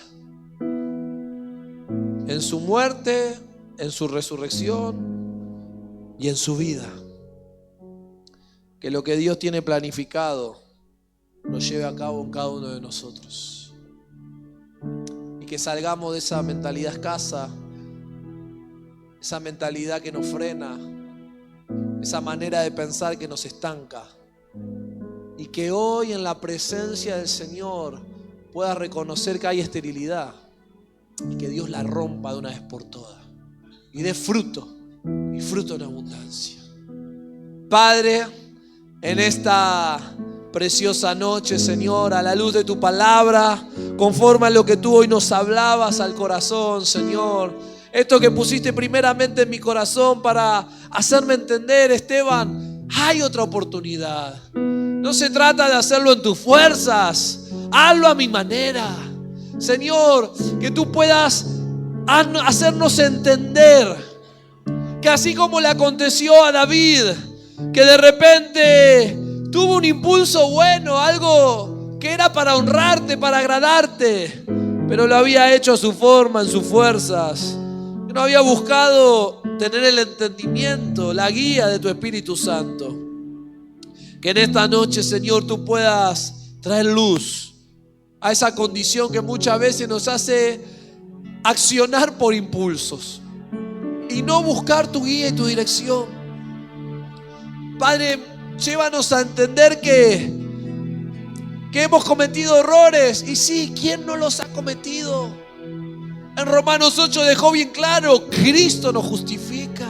en su muerte, en su resurrección y en su vida. Que lo que Dios tiene planificado lo lleve a cabo en cada uno de nosotros. Y que salgamos de esa mentalidad escasa, esa mentalidad que nos frena, esa manera de pensar que nos estanca. Y que hoy en la presencia del Señor puedas reconocer que hay esterilidad y que Dios la rompa de una vez por todas y dé fruto, y fruto en abundancia. Padre, en esta preciosa noche, Señor, a la luz de tu palabra, conforme a lo que tú hoy nos hablabas al corazón, Señor, esto que pusiste primeramente en mi corazón para hacerme entender, Esteban, hay otra oportunidad. No se trata de hacerlo en tus fuerzas, hazlo a mi manera. Señor, que tú puedas hacernos entender que así como le aconteció a David, que de repente tuvo un impulso bueno, algo que era para honrarte, para agradarte, pero lo había hecho a su forma, en sus fuerzas, que no había buscado tener el entendimiento, la guía de tu Espíritu Santo. Que en esta noche, Señor, tú puedas traer luz a esa condición que muchas veces nos hace accionar por impulsos y no buscar tu guía y tu dirección. Padre, llévanos a entender que hemos cometido errores. Y sí, ¿quién no los ha cometido? En Romanos 8 dejó bien claro, Cristo nos justifica.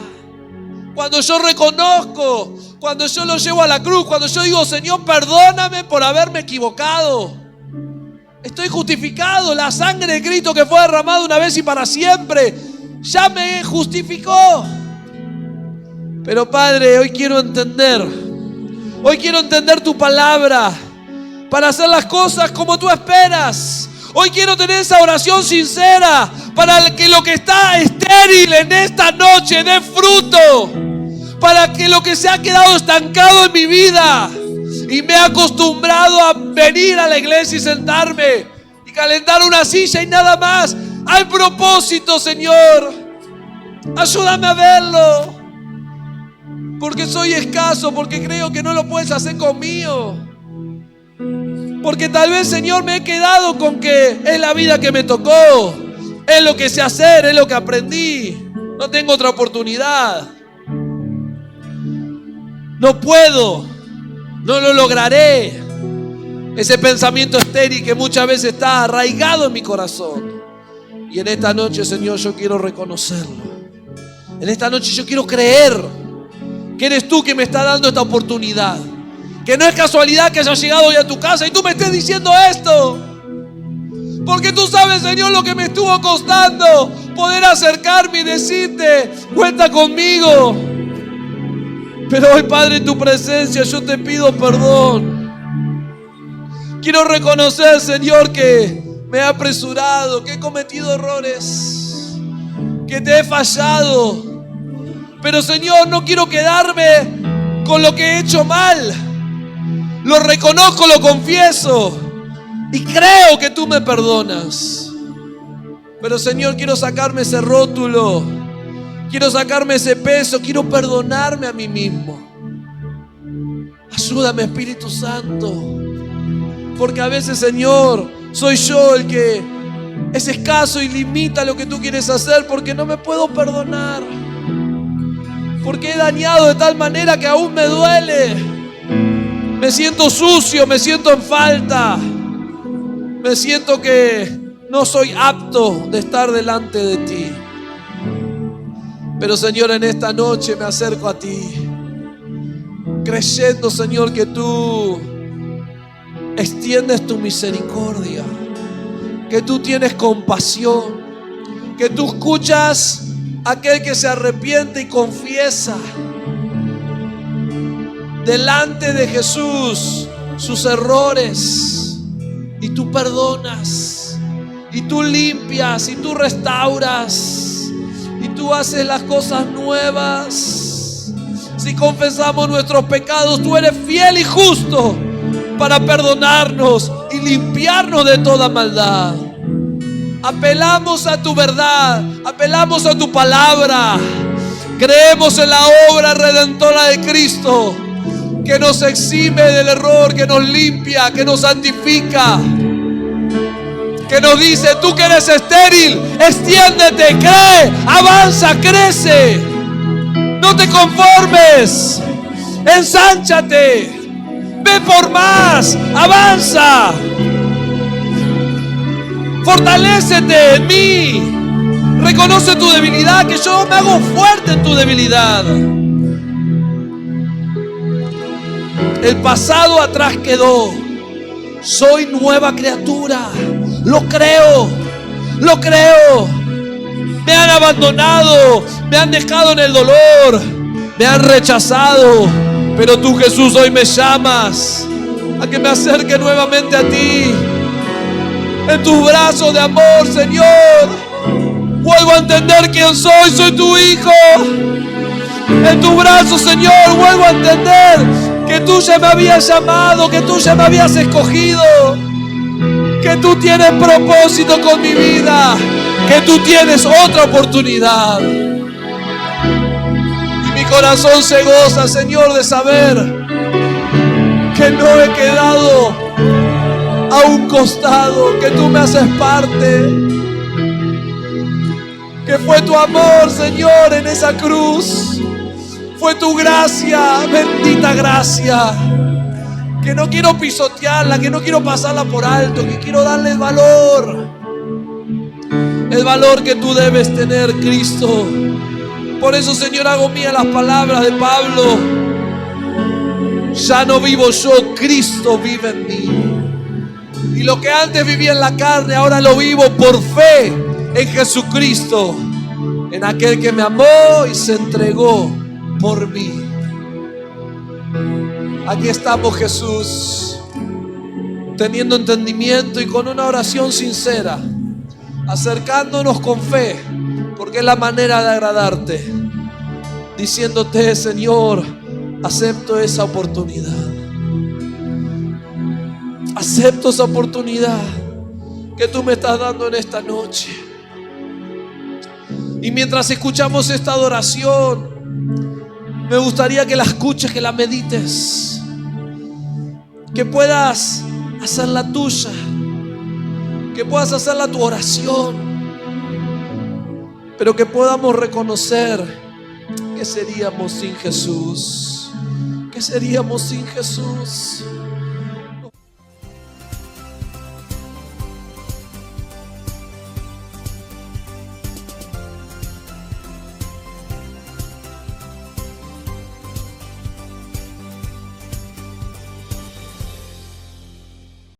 Cuando yo reconozco, cuando yo lo llevo a la cruz, cuando yo digo, Señor, perdóname por haberme equivocado, estoy justificado. La sangre de Cristo que fue derramada una vez y para siempre ya me justificó. Pero Padre, hoy quiero entender tu palabra para hacer las cosas como tú esperas. Hoy quiero tener esa oración sincera para que lo que está estéril en esta noche dé fruto, para que lo que se ha quedado estancado en mi vida y me he acostumbrado a venir a la iglesia y sentarme y calentar una silla y nada más, hay propósito, Señor. Ayúdame a verlo, porque soy escaso, porque creo que no lo puedes hacer conmigo, porque tal vez, Señor, me he quedado con que es la vida que me tocó, es lo que sé hacer, es lo que aprendí, no tengo otra oportunidad, no puedo, no lo lograré. Ese pensamiento estéril que muchas veces está arraigado en mi corazón. Y en esta noche, Señor, yo quiero reconocerlo. En esta noche yo quiero creer que eres tú que me estás dando esta oportunidad, que no es casualidad que haya llegado hoy a tu casa y tú me estés diciendo esto, porque tú sabes, Señor, lo que me estuvo costando poder acercarme y decirte, cuenta conmigo. Pero hoy, Padre, en tu presencia yo te pido perdón. Quiero reconocer, Señor, que me he apresurado, que he cometido errores, que te he fallado. Pero, Señor, no quiero quedarme con lo que he hecho mal. Lo reconozco, lo confieso y creo que tú me perdonas. Pero Señor, quiero sacarme ese rótulo, quiero sacarme ese peso, quiero perdonarme a mí mismo. Ayúdame, Espíritu Santo, porque a veces, Señor, soy yo el que es escaso y limita lo que tú quieres hacer, porque no me puedo perdonar, porque he dañado de tal manera que aún me duele. Me siento sucio, me siento en falta, me siento que no soy apto de estar delante de ti. Pero Señor, en esta noche me acerco a ti, creyendo, Señor, que tú extiendes tu misericordia, que tú tienes compasión, que tú escuchas a aquel que se arrepiente y confiesa delante de Jesús sus errores, y tú perdonas, y tú limpias, y tú restauras, y tú haces las cosas nuevas. Si confesamos nuestros pecados, tú eres fiel y justo para perdonarnos y limpiarnos de toda maldad. Apelamos a tu verdad, apelamos a tu palabra. Creemos en la obra redentora de Cristo, que nos exime del error, que nos limpia, que nos santifica, que nos dice: tú que eres estéril, extiéndete, cree, avanza, crece, no te conformes, ensánchate, ve por más, avanza, fortalécete en mí, reconoce tu debilidad, que yo me hago fuerte en tu debilidad. El pasado atrás quedó, soy nueva criatura, lo creo, lo creo. Me han abandonado, me han dejado en el dolor, me han rechazado, pero tú, Jesús, hoy me llamas a que me acerque nuevamente a ti. En tus brazos de amor, Señor, vuelvo a entender quién soy, soy tu hijo. En tus brazos, Señor, vuelvo a entender que tú ya me habías llamado, que tú ya me habías escogido, que tú tienes propósito con mi vida, que tú tienes otra oportunidad. Y mi corazón se goza, Señor, de saber que no he quedado a un costado, que tú me haces parte, que fue tu amor, Señor, en esa cruz. Fue tu gracia, bendita gracia, que no quiero pisotearla, que no quiero pasarla por alto, que quiero darle el valor que tú debes tener, Cristo. Por eso, Señor, hago mía las palabras de Pablo: ya no vivo yo, Cristo vive en mí. Y lo que antes vivía en la carne, ahora lo vivo por fe en Jesucristo, en aquel que me amó y se entregó por mí. Aquí estamos, Jesús, teniendo entendimiento y con una oración sincera, acercándonos con fe, porque es la manera de agradarte, diciéndote: Señor, acepto esa oportunidad, acepto esa oportunidad que tú me estás dando en esta noche. Y mientras escuchamos esta adoración, me gustaría que la escuches, que la medites, que puedas hacerla tuya, que puedas hacerla tu oración, pero que podamos reconocer que seríamos sin Jesús, que seríamos sin Jesús.